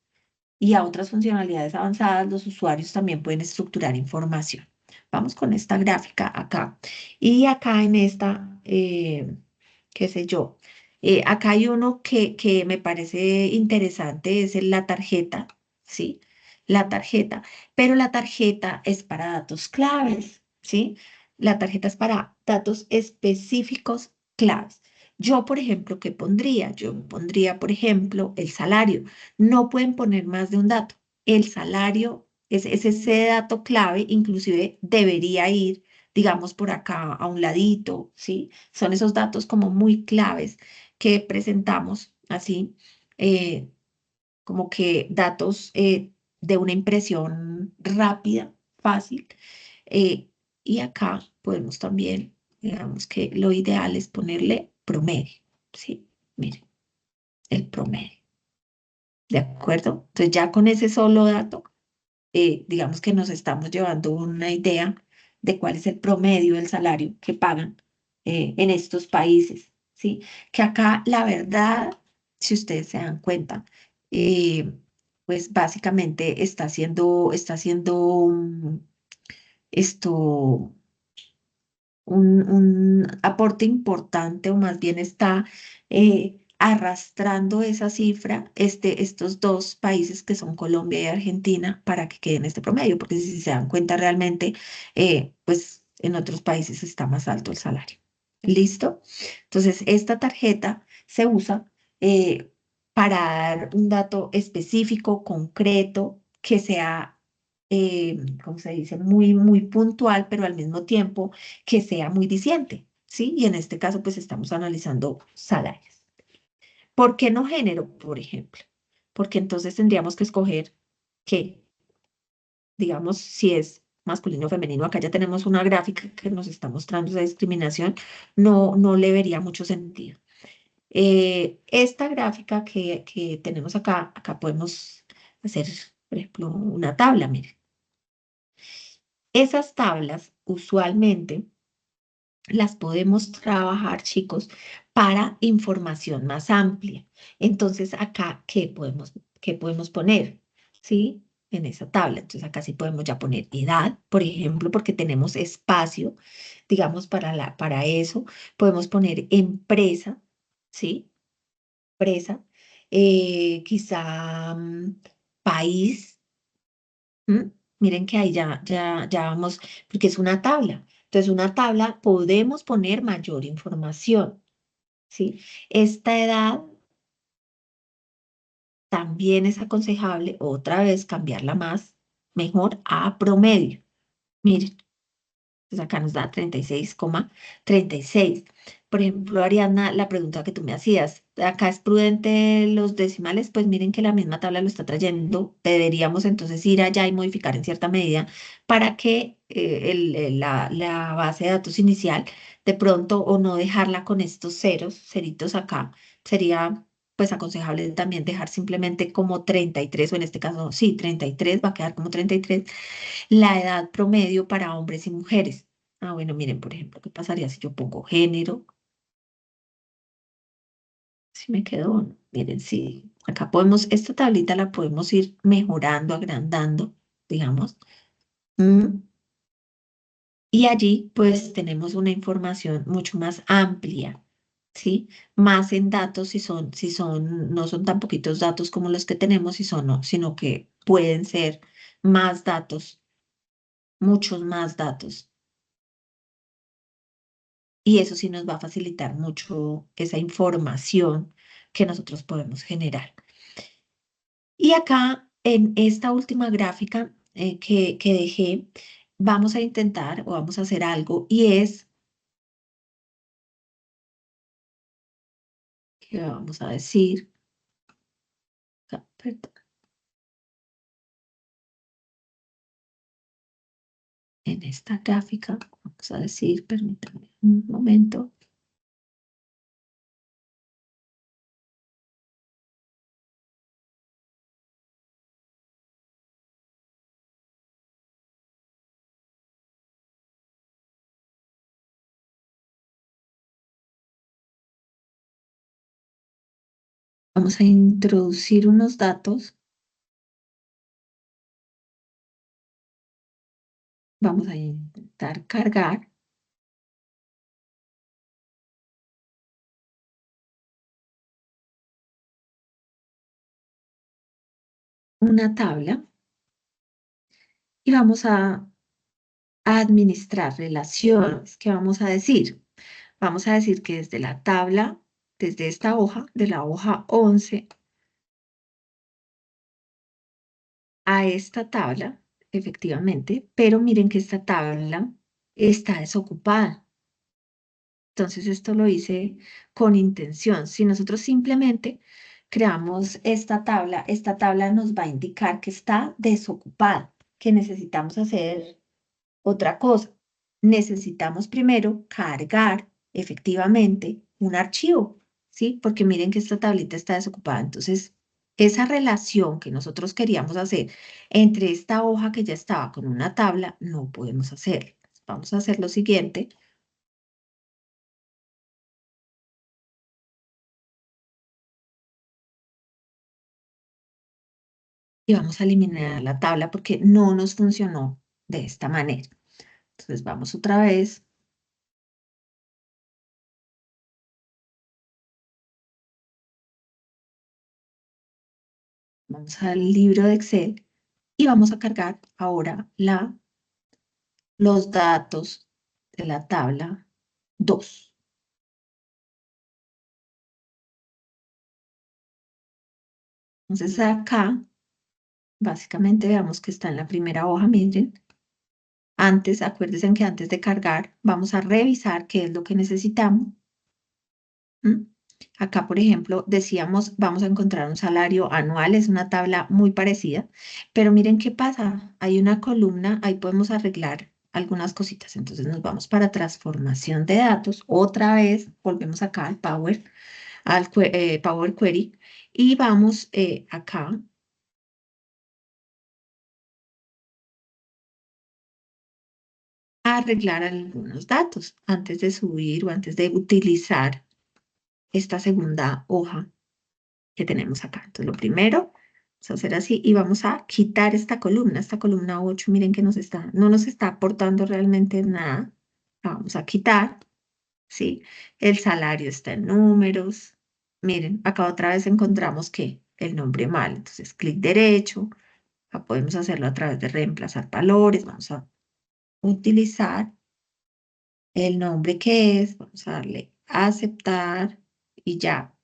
y a otras funcionalidades avanzadas, los usuarios también pueden estructurar información. Vamos con esta gráfica acá. Y acá en esta, qué sé yo, acá hay uno que me parece interesante, es la tarjeta, ¿sí? La tarjeta, pero la tarjeta es para datos claves, ¿sí? La tarjeta es para datos específicos claves. Yo, por ejemplo, ¿qué pondría? Yo pondría, por ejemplo, el salario. No pueden poner más de un dato. El salario es ese dato clave, inclusive debería ir, digamos, por acá a un ladito, ¿sí? Son esos datos como muy claves que presentamos así, eh, como que datos de una impresión rápida, fácil. eh, y acá podemos también, digamos que lo ideal es ponerle promedio, ¿sí? Miren, el promedio. ¿De acuerdo? Entonces ya con ese solo dato, digamos que nos estamos llevando una idea de cuál es el promedio del salario que pagan en estos países, ¿sí? Que acá, la verdad, si ustedes se dan cuenta, eh, pues básicamente está haciendo esto un aporte importante o más bien está arrastrando esa cifra, estos 2 países que son Colombia y Argentina, para que queden este promedio, porque si se dan cuenta realmente, pues en otros países está más alto el salario. ¿Listo? Entonces, esta tarjeta se usa eh, para dar un dato específico, concreto, que sea, ¿cómo se dice? Muy, muy puntual, pero al mismo tiempo que sea muy diciente, ¿sí? Y en este caso, pues estamos analizando salarios. ¿Por qué no género, por ejemplo? Porque entonces tendríamos que escoger que, digamos, si es masculino o femenino, acá ya tenemos una gráfica que nos está mostrando esa discriminación, no le vería mucho sentido. Esta gráfica que tenemos acá podemos hacer, por ejemplo, una tabla, miren. Esas tablas usualmente las podemos trabajar, chicos, para información más amplia. Entonces, acá, qué podemos poner? ¿Sí? En esa tabla. Entonces, acá sí podemos ya poner edad, por ejemplo, porque tenemos espacio, digamos, para eso. Podemos poner empresa, ¿sí? Empresa. Quizá país. ¿m? Miren que ahí ya vamos, porque es una tabla. Entonces, una tabla podemos poner mayor información. ¿Sí? Esta edad también es aconsejable otra vez cambiarla más, mejor a promedio. Miren, pues acá nos da 36,36. Por ejemplo, Ariadna, la pregunta que tú me hacías, ¿acá es prudente los decimales? Pues miren que la misma tabla lo está trayendo. Deberíamos entonces ir allá y modificar en cierta medida para que la base de datos inicial de pronto o no dejarla con estos ceros, ceritos acá, sería pues aconsejable también dejar simplemente como 33 o en este caso sí, 33 va a quedar como 33 la edad promedio para hombres y mujeres. Ah, bueno, miren, por ejemplo, ¿qué pasaría si yo pongo género? Si me quedo, no. Miren, sí, acá podemos, esta tablita la podemos ir mejorando, agrandando, digamos. Mm, Y allí, pues, tenemos una información mucho más amplia, ¿sí? Más en datos, no son tan poquitos datos como los que tenemos, si son, no, sino que pueden ser más datos, muchos más datos. Y eso sí nos va a facilitar mucho esa información que nosotros podemos generar. Y acá, en esta última gráfica que dejé, vamos a intentar o vamos a hacer algo y es que vamos a decir, perdón, en esta gráfica, vamos a decir, permítanme un momento, vamos a introducir unos datos, vamos a intentar cargar una tabla y vamos a administrar relaciones. ¿Qué vamos a decir? Vamos a decir que desde la tabla, desde esta hoja, de la hoja 11 a esta tabla, efectivamente, pero miren que esta tabla está desocupada. Entonces esto lo hice con intención. Si nosotros simplemente creamos esta tabla nos va a indicar que está desocupada, que necesitamos hacer otra cosa, necesitamos primero cargar efectivamente un archivo, ¿sí? Porque miren que esta tablita está desocupada. Entonces, esa relación que nosotros queríamos hacer entre esta hoja que ya estaba con una tabla, no podemos hacerla. Vamos a hacer lo siguiente y vamos a eliminar la tabla porque no nos funcionó de esta manera. Entonces, vamos otra vez, vamos al libro de Excel y vamos a cargar ahora los datos de la tabla 2. Entonces acá, básicamente veamos que está en la primera hoja, miren. Antes, acuérdense que antes de cargar, vamos a revisar qué es lo que necesitamos. ¿M? Acá, por ejemplo, decíamos, vamos a encontrar un salario anual, es una tabla muy parecida, pero miren qué pasa, hay una columna, ahí podemos arreglar algunas cositas. Entonces nos vamos para transformación de datos, otra vez volvemos acá al Power Query y vamos acá a arreglar algunos datos antes de subir o antes de utilizar. esta segunda hoja que tenemos acá. Entonces, lo primero, vamos a hacer así y vamos a quitar esta columna 8, miren que no nos está aportando realmente nada. La vamos a quitar, ¿sí? El salario está en números. Miren, acá otra vez encontramos que el nombre mal. Entonces, clic derecho. Acá podemos hacerlo a través de reemplazar valores. Vamos a utilizar el nombre que es. Vamos a darle a aceptar y ya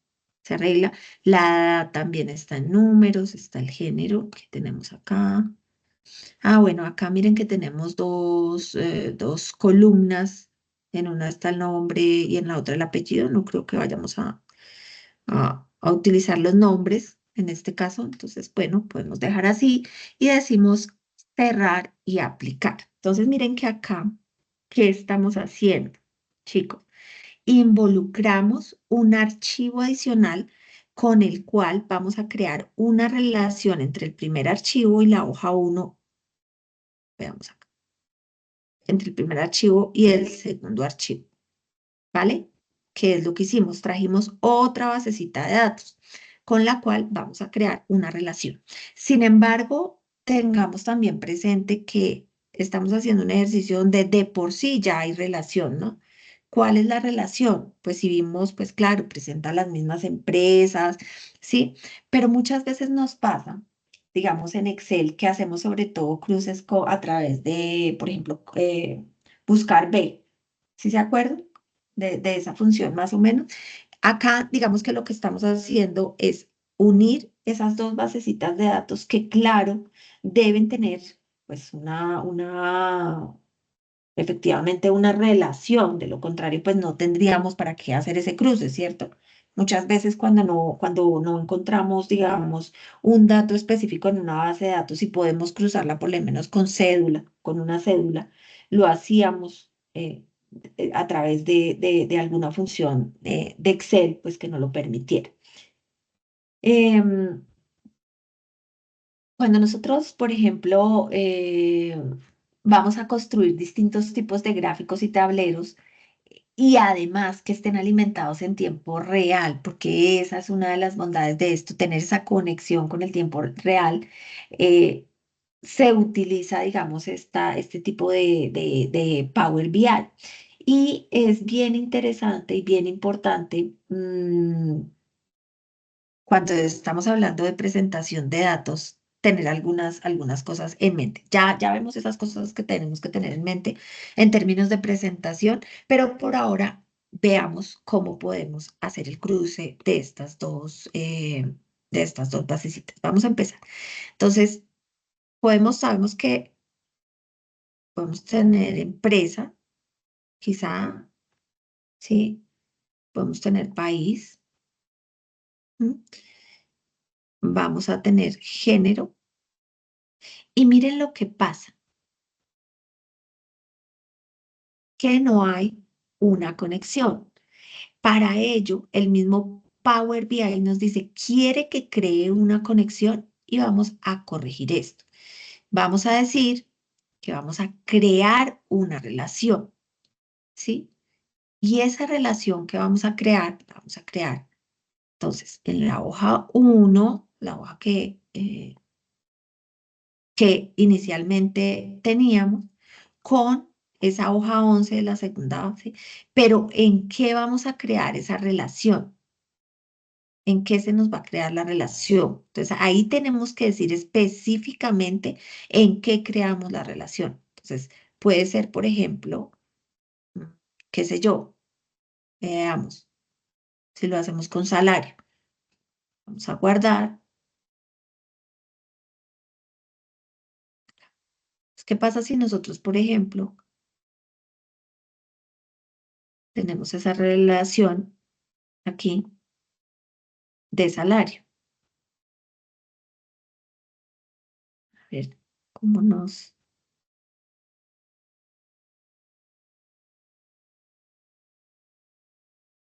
se arregla. La edad también está en números, está el género que tenemos acá. Ah, bueno, acá miren que tenemos dos columnas. En una está el nombre y en la otra el apellido. No creo que vayamos a utilizar los nombres en este caso. Entonces, bueno, podemos dejar así y decimos cerrar y aplicar. Entonces, miren que acá, ¿qué estamos haciendo, chicos? Involucramos un archivo adicional con el cual vamos a crear una relación entre el primer archivo y la hoja 1. Veamos acá, entre el primer archivo y el segundo archivo, ¿vale? ¿Qué es lo que hicimos? Trajimos otra basecita de datos con la cual vamos a crear una relación. Sin embargo, tengamos también presente que estamos haciendo un ejercicio donde de por sí ya hay relación, ¿no? ¿Cuál es la relación? Pues si vimos, pues claro, presenta las mismas empresas, ¿sí? Pero muchas veces nos pasa, digamos en Excel, que hacemos sobre todo cruces a través de, por ejemplo, buscar B. ¿Sí se acuerdan de esa función más o menos? Acá, digamos que lo que estamos haciendo es unir esas dos basecitas de datos que, claro, deben tener pues efectivamente una relación, de lo contrario, pues no tendríamos para qué hacer ese cruce, ¿cierto? Muchas veces cuando no encontramos, digamos, un dato específico en una base de datos y podemos cruzarla por lo menos con cédula, con una cédula, lo hacíamos a través de alguna función de Excel, pues que no lo permitiera. Em, Cuando nosotros, por ejemplo, vamos a construir distintos tipos de gráficos y tableros y además que estén alimentados en tiempo real, porque esa es una de las bondades de esto, tener esa conexión con el tiempo real, eh, se utiliza, digamos, este tipo de Power BI. Y es bien interesante y bien importante. Cuando estamos hablando de presentación de datos, tener algunas cosas en mente. Ya vemos esas cosas que tenemos que tener en mente en términos de presentación, pero por ahora veamos cómo podemos hacer el cruce de estas dos basecitas. Vamos a empezar. Entonces, sabemos que podemos tener empresa, quizá, sí, podemos tener país, ¿m? Vamos a tener género y miren lo que pasa. Que no hay una conexión. Para ello, el mismo Power BI nos dice, quiere que cree una conexión y vamos a corregir esto. Vamos a decir que vamos a crear una relación, ¿sí? Y esa relación que vamos a crear, la vamos a crear. Entonces, en la hoja 1, la hoja que inicialmente teníamos, con esa hoja 11 de la segunda base, pero ¿en qué vamos a crear esa relación? ¿En qué se nos va a crear la relación? Entonces, ahí tenemos que decir específicamente en qué creamos la relación. Entonces, puede ser, por ejemplo, mm, qué sé yo, veamos, si lo hacemos con salario. Vamos a guardar. ¿Qué pasa si nosotros, por ejemplo, tenemos esa relación aquí de salario? A ver, ¿cómo nos...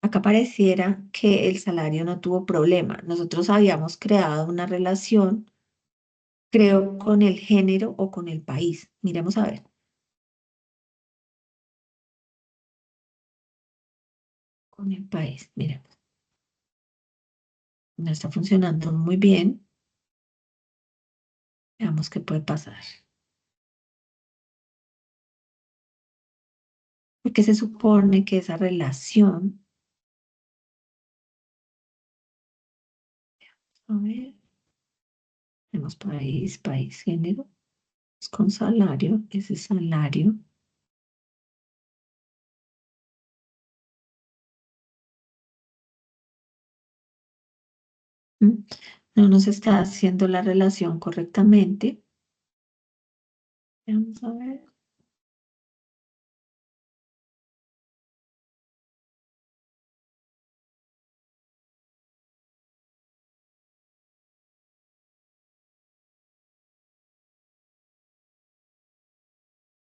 Acá pareciera que el salario no tuvo problema. Nosotros habíamos creado una relación, creo, con el género o con el país. Miremos a ver, con el país, miremos. no está funcionando muy bien. Veamos qué puede pasar. Porque se supone que esa relación, a ver, tenemos país, género, es con salario, ese salario, ¿m? No nos está haciendo la relación correctamente. Vamos a ver.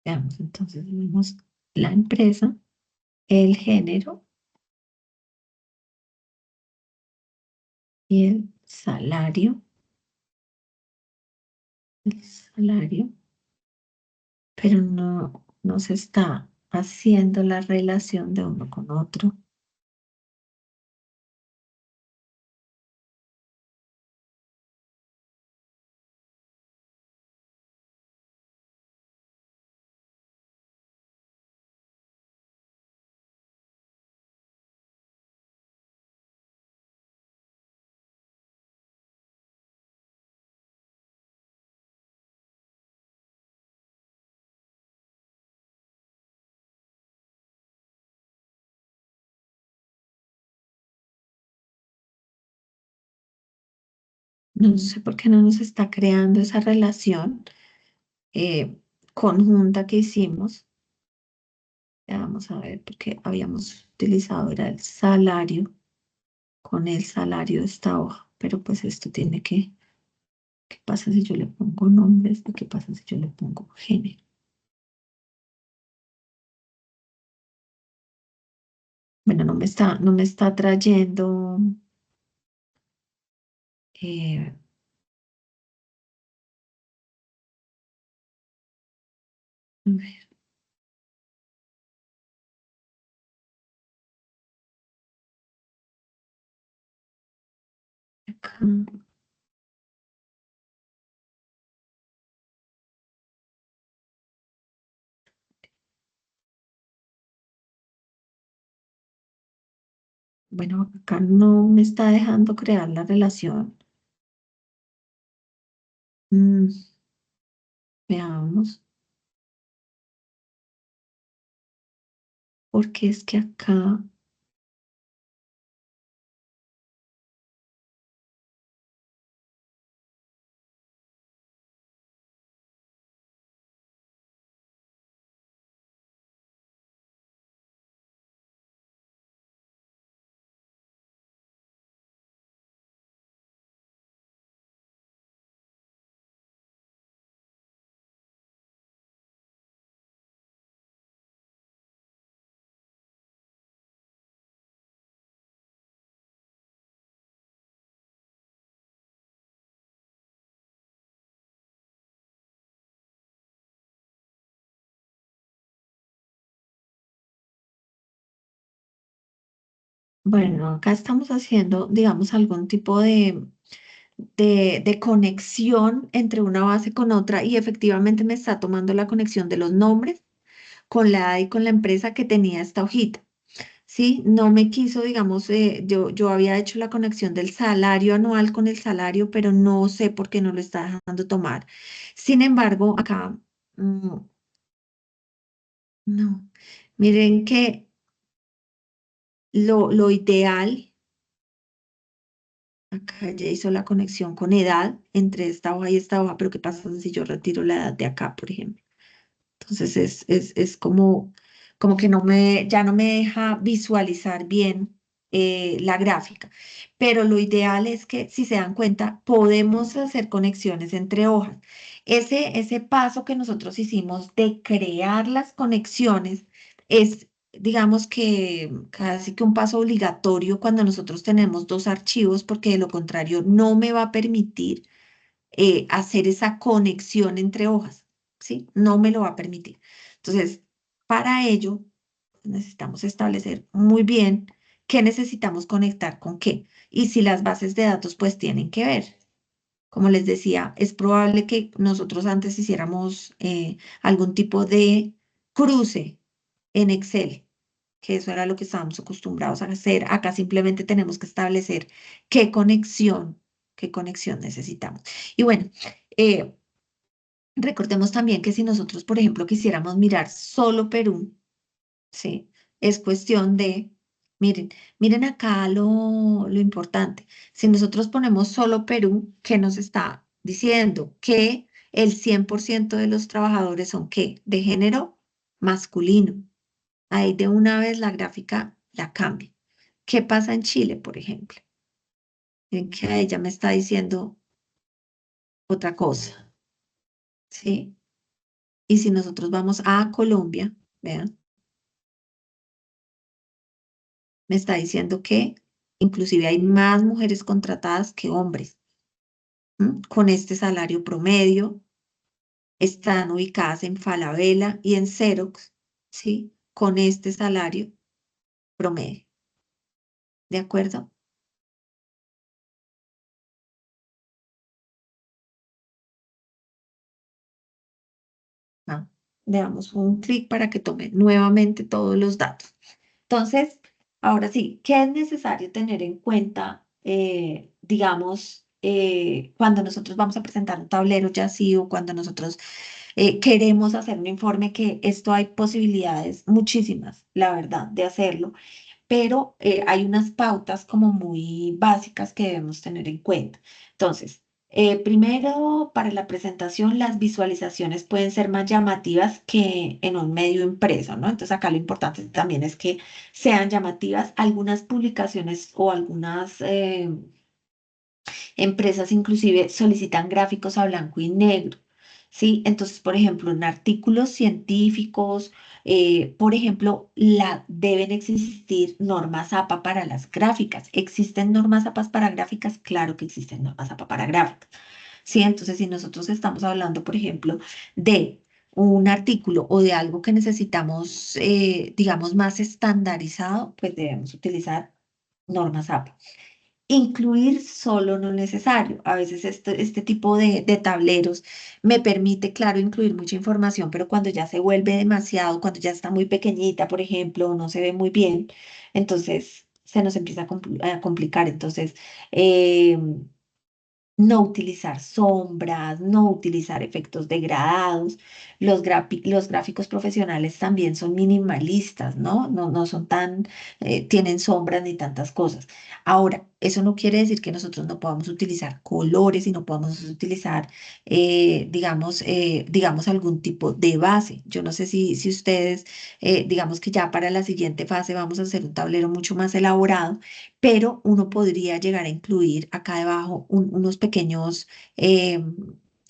Veamos, entonces vemos la empresa, el género y el salario, pero no se está haciendo la relación de uno con otro. No sé por qué no nos está creando esa relación eh, conjunta que hicimos. Ya vamos a ver, porque habíamos utilizado era el salario con el salario de esta hoja, pero pues esto tiene que, ¿qué pasa si yo le pongo nombres? ¿Y qué pasa si yo le pongo género? Bueno, no me está trayendo, a ver, acá. Bueno, acá no me está dejando crear la relación. Mm, veamos, porque es que acá, bueno, acá estamos haciendo, digamos, algún tipo de conexión entre una base con otra y efectivamente me está tomando la conexión de los nombres con la edad y con la empresa que tenía esta hojita. Sí, no me quiso, digamos, yo había hecho la conexión del salario anual con el salario, pero no sé por qué no lo está dejando tomar. Sin embargo, acá, no. Miren que lo ideal, acá ya hizo la conexión con edad entre esta hoja y esta hoja, pero ¿qué pasa si yo retiro la edad de acá, por ejemplo? Entonces es como que ya no me deja visualizar bien la gráfica. Pero lo ideal es que, si se dan cuenta, podemos hacer conexiones entre hojas. Ese paso que nosotros hicimos de crear las conexiones es, digamos que casi que un paso obligatorio cuando nosotros tenemos dos archivos, porque de lo contrario no me va a permitir hacer esa conexión entre hojas, ¿sí? No me lo va a permitir. Entonces, para ello, necesitamos establecer muy bien qué necesitamos conectar con qué y si las bases de datos pues tienen que ver. Como les decía, es probable que nosotros antes hiciéramos algún tipo de cruce en Excel, que eso era lo que estábamos acostumbrados a hacer. Acá simplemente tenemos que establecer qué conexión necesitamos. Y bueno, eh, recordemos también que si nosotros, por ejemplo, quisiéramos mirar solo Perú, ¿sí? Es cuestión de, miren, miren acá lo importante. Si nosotros ponemos solo Perú, ¿qué nos está diciendo? Que el 100% de los trabajadores son ¿qué? De género masculino. Ahí de una vez la gráfica la cambia. ¿Qué pasa en Chile, por ejemplo? En que ella me está diciendo otra cosa, ¿sí? Y si nosotros vamos a Colombia, vean, me está diciendo que inclusive hay más mujeres contratadas que hombres. Con este salario promedio, están ubicadas en Falabella y en Xerox, ¿sí? Con este salario promedio, ¿de acuerdo? Ah, le damos un clic para que tome nuevamente todos los datos. Entonces, ahora sí, ¿qué es necesario tener en cuenta, digamos, cuando nosotros vamos a presentar un tablero ya así o cuando nosotros queremos hacer un informe, que esto hay posibilidades muchísimas, la verdad, de hacerlo, pero hay unas pautas como muy básicas que debemos tener en cuenta. Entonces, primero, para la presentación, las visualizaciones pueden ser más llamativas que en un medio impreso, ¿no? Entonces, acá lo importante también es que sean llamativas. Algunas publicaciones o algunas empresas inclusive solicitan gráficos a blanco y negro, ¿sí? Entonces, por ejemplo, en artículos científicos, por ejemplo, deben existir normas APA para las gráficas. ¿Existen normas APA para gráficas? Claro que existen normas APA para gráficas, ¿sí? Entonces, si nosotros estamos hablando, por ejemplo, de un artículo o de algo que necesitamos, digamos, más estandarizado, pues debemos utilizar normas APA. Incluir solo lo necesario. A veces este tipo de tableros me permite, claro, incluir mucha información, pero cuando ya se vuelve demasiado, cuando ya está muy pequeñita, por ejemplo, o no se ve muy bien, entonces se nos empieza a complicar. Entonces, eh, no utilizar sombras, no utilizar efectos degradados. Los gráficos profesionales también son minimalistas, ¿no? No son tan, tienen sombras ni tantas cosas. Ahora, eso no quiere decir que nosotros no podamos utilizar colores y no podamos utilizar, digamos, algún tipo de base. Yo no sé si ustedes, digamos que ya para la siguiente fase vamos a hacer un tablero mucho más elaborado, pero uno podría llegar a incluir acá debajo unos pequeños, eh,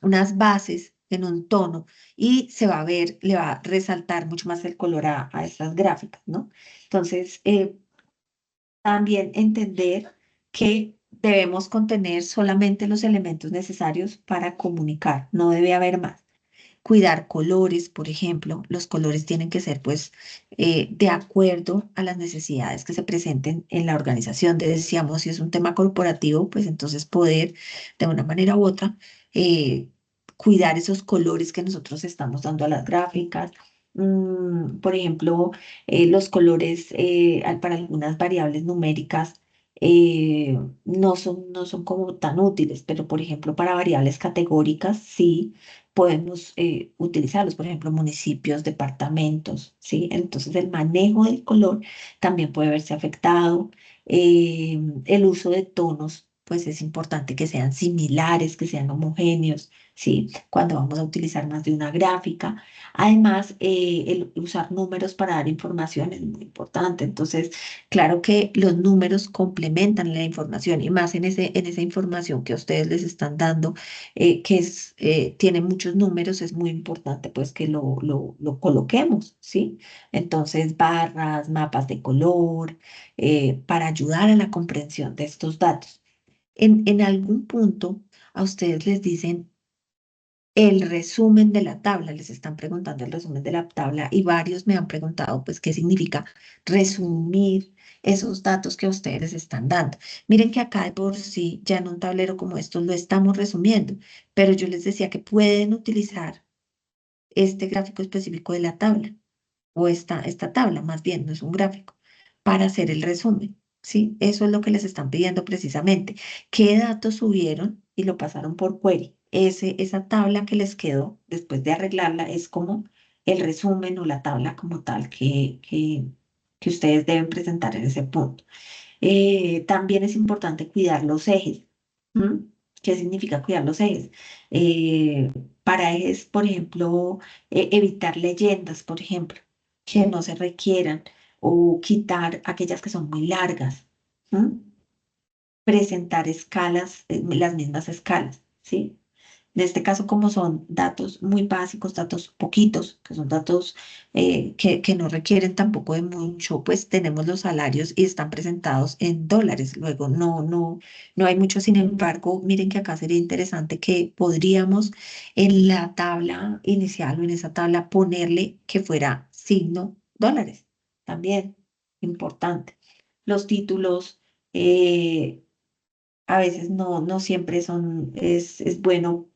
unas bases en un tono y se va a ver, le va a resaltar mucho más el color a estas gráficas, ¿no? Entonces, también entender que debemos contener solamente los elementos necesarios para comunicar, no debe haber más. Cuidar colores, por ejemplo, los colores tienen que ser pues de acuerdo a las necesidades que se presenten en la organización. Decíamos, si es un tema corporativo, pues entonces poder de una manera u otra eh, cuidar esos colores que nosotros estamos dando a las gráficas. Por ejemplo, los colores para algunas variables numéricas no son como tan útiles, pero por ejemplo para variables categóricas sí podemos utilizarlos, por ejemplo, municipios, departamentos, ¿sí? Entonces el manejo del color también puede verse afectado. El uso de tonos, pues es importante que sean similares, que sean homogéneos, ¿sí? Cuando vamos a utilizar más de una gráfica. Además, el usar números para dar información es muy importante. Entonces, claro que los números complementan la información y más en esa información que a ustedes les están dando tiene muchos números, es muy importante pues que lo coloquemos, ¿sí? Entonces, barras, mapas de color, para ayudar a la comprensión de estos datos. En algún punto a ustedes les dicen el resumen de la tabla. Les están preguntando el resumen de la tabla y varios me han preguntado, pues, qué significa resumir esos datos que ustedes les están dando. Miren que acá de por sí, ya en un tablero como estos lo estamos resumiendo, pero yo les decía que pueden utilizar este gráfico específico de la tabla o esta tabla, más bien, no es un gráfico, para hacer el resumen, ¿sí? Eso es lo que les están pidiendo precisamente. ¿Qué datos subieron y lo pasaron por query? Esa tabla que les quedó después de arreglarla es como el resumen o la tabla como tal que ustedes deben presentar en ese punto. También es importante cuidar los ejes. ¿M? ¿Qué significa cuidar los ejes? Eh, para ejes, por ejemplo, evitar leyendas, por ejemplo, que no se requieran o quitar aquellas que son muy largas. ¿M? Presentar escalas, las mismas escalas, ¿sí? En este caso, como son datos muy básicos, datos poquitos, que son datos que no requieren tampoco de mucho, pues tenemos los salarios y están presentados en dólares. Luego, no hay mucho. Sin embargo, miren que acá sería interesante que podríamos en la tabla inicial o en esa tabla ponerle que fuera signo dólares. También importante. Los títulos. A veces no siempre es bueno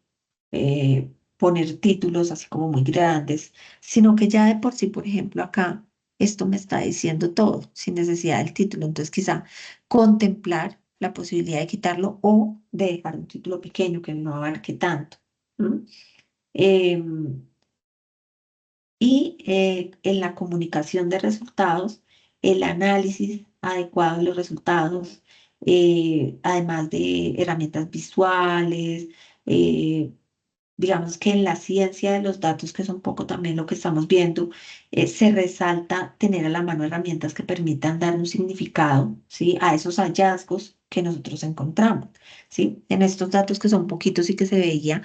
poner títulos así como muy grandes, sino que ya de por sí, por ejemplo, acá esto me está diciendo todo, sin necesidad del título. Entonces, quizá contemplar la posibilidad de quitarlo o de dejar un título pequeño que no abarque tanto. ¿M? Em, y en la comunicación de resultados, el análisis adecuado de los resultados, además de herramientas visuales, eh, digamos que en la ciencia de los datos, que es un poco también lo que estamos viendo, se resalta tener a la mano herramientas que permitan dar un significado, ¿sí? A esos hallazgos que nosotros encontramos, ¿sí? En estos datos que son poquitos y que se veía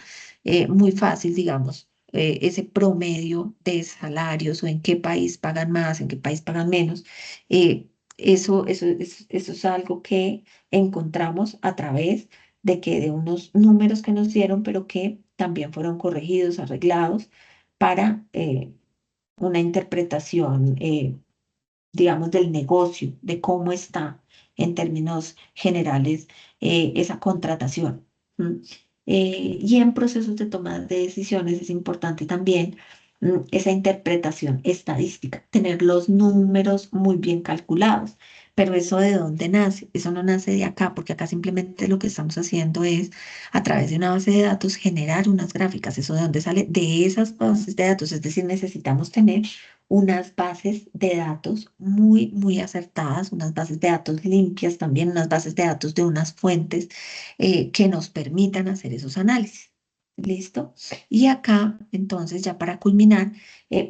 muy fácil, digamos, ese promedio de salarios o en qué país pagan más, en qué país pagan menos. Eso es algo que encontramos a través de unos números que nos dieron, pero que también fueron corregidos, arreglados para una interpretación, digamos, del negocio, de cómo está en términos generales esa contratación. ¿M? Y en procesos de toma de decisiones es importante también esa interpretación estadística, tener los números muy bien calculados. Pero eso de dónde nace, eso no nace de acá, porque acá simplemente lo que estamos haciendo es a través de una base de datos generar unas gráficas. Eso de dónde sale de esas bases de datos, es decir, necesitamos tener unas bases de datos muy acertadas, unas bases de datos limpias también, unas bases de datos de unas fuentes que nos permitan hacer esos análisis. ¿Listo? Y acá, entonces, ya para culminar,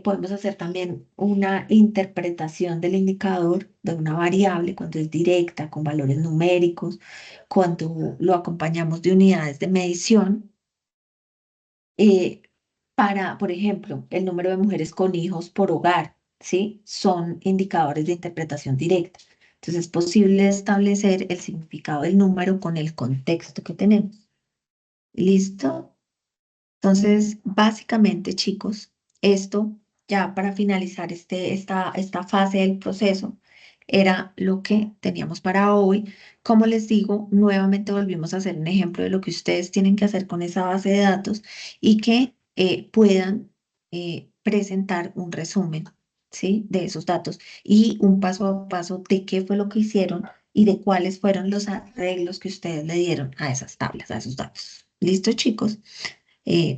podemos hacer también una interpretación del indicador de una variable cuando es directa, con valores numéricos, cuando lo acompañamos de unidades de medición eh, para, por ejemplo, el número de mujeres con hijos por hogar, ¿sí? Son indicadores de interpretación directa. Entonces es posible establecer el significado del número con el contexto que tenemos. ¿Listo? Entonces, básicamente, chicos, esto ya para finalizar esta fase del proceso era lo que teníamos para hoy. Como les digo, nuevamente volvimos a hacer un ejemplo de lo que ustedes tienen que hacer con esa base de datos y que puedan presentar un resumen, ¿sí? De esos datos y un paso a paso de qué fue lo que hicieron y de cuáles fueron los arreglos que ustedes le dieron a esas tablas, a esos datos. ¿Listo, chicos?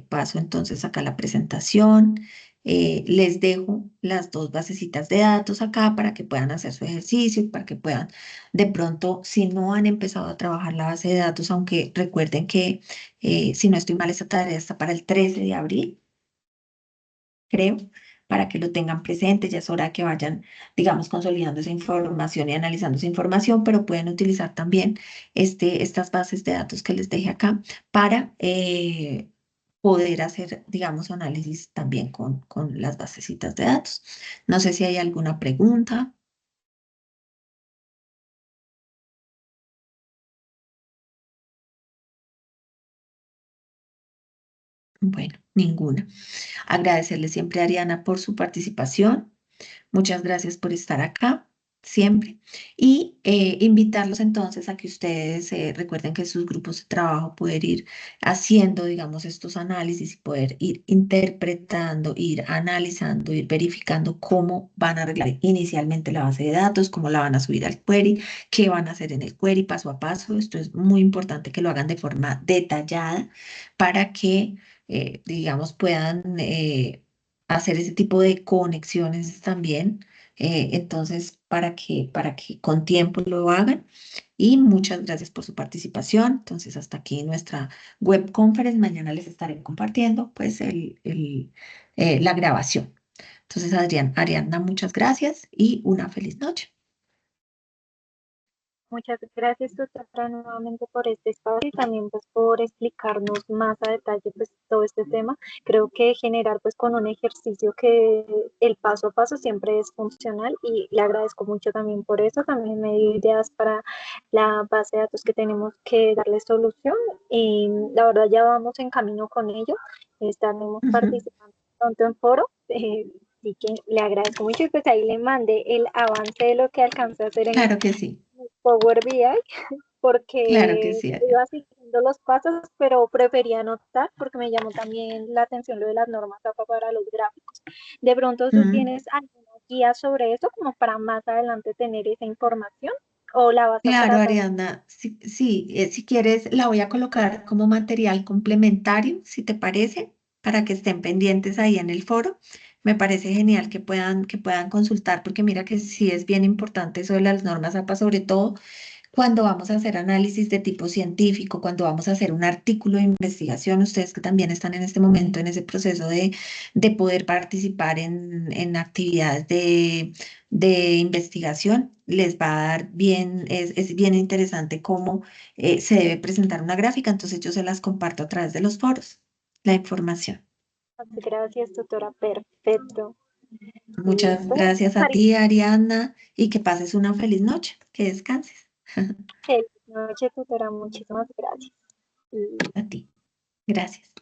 Paso entonces acá a la presentación. Les dejo las dos basecitas de datos acá para que puedan hacer su ejercicio, para que puedan, de pronto, si no han empezado a trabajar la base de datos, aunque recuerden que, si no estoy mal, esta tarea está para el 13 de abril, creo, para que lo tengan presente. Ya es hora que vayan, digamos, consolidando esa información y analizando esa información, pero pueden utilizar también estas bases de datos que les dejé acá para poder hacer, digamos, análisis también con las basecitas de datos. No sé si hay alguna pregunta. Bueno, ninguna. Agradecerle siempre a Ariana por su participación. Muchas gracias por estar acá siempre y invitarlos entonces a que ustedes recuerden que sus grupos de trabajo poder ir haciendo, digamos, estos análisis y poder ir interpretando, ir analizando, ir verificando cómo van a arreglar inicialmente la base de datos, cómo la van a subir al query, qué van a hacer en el query paso a paso. Esto es muy importante que lo hagan de forma detallada para que, digamos, puedan hacer ese tipo de conexiones también. Entonces, para que con tiempo lo hagan. Y muchas gracias por su participación. Entonces, hasta aquí nuestra web conference. Mañana les estaré compartiendo pues la grabación. Entonces, Ariana, muchas gracias y una feliz noche. Muchas gracias, doctora, nuevamente por este espacio y también pues por explicarnos más a detalle pues todo este tema. Creo que generar pues con un ejercicio que el paso a paso siempre es funcional y le agradezco mucho también por eso. También me dio ideas para la base de datos que tenemos que darle solución y la verdad ya vamos en camino con ello. Estaremos Ujú. participando pronto en foro. Así que le agradezco mucho y pues ahí le mandé el avance de lo que alcancé a hacer en Claro que sí, Power BI claro que porque sí, Ariana. iba siguiendo los pasos, pero prefería anotar porque me llamó también la atención lo de las normas APA para los gráficos. De pronto tú Mm. tienes alguna guía sobre eso como para más adelante tener esa información o la vas a Claro, tratar. Ariana, sí, sí, si quieres, la voy a colocar como material complementario, si te parece, para que estén pendientes ahí en el foro. Me parece genial que puedan consultar, porque mira que sí es bien importante eso de las normas APA, sobre todo cuando vamos a hacer análisis de tipo científico, cuando vamos a hacer un artículo de investigación, ustedes que también están en este momento en ese proceso de poder participar en actividades de investigación, les va a dar bien, es bien interesante cómo se debe presentar una gráfica, entonces yo se las comparto a través de los foros, la información. Gracias, doctora. Perfecto. Muchas Listo. gracias a María, ti, Ariana, y que pases una feliz noche, que descanses. feliz noche, doctora. Muchísimas gracias. A ti. Gracias.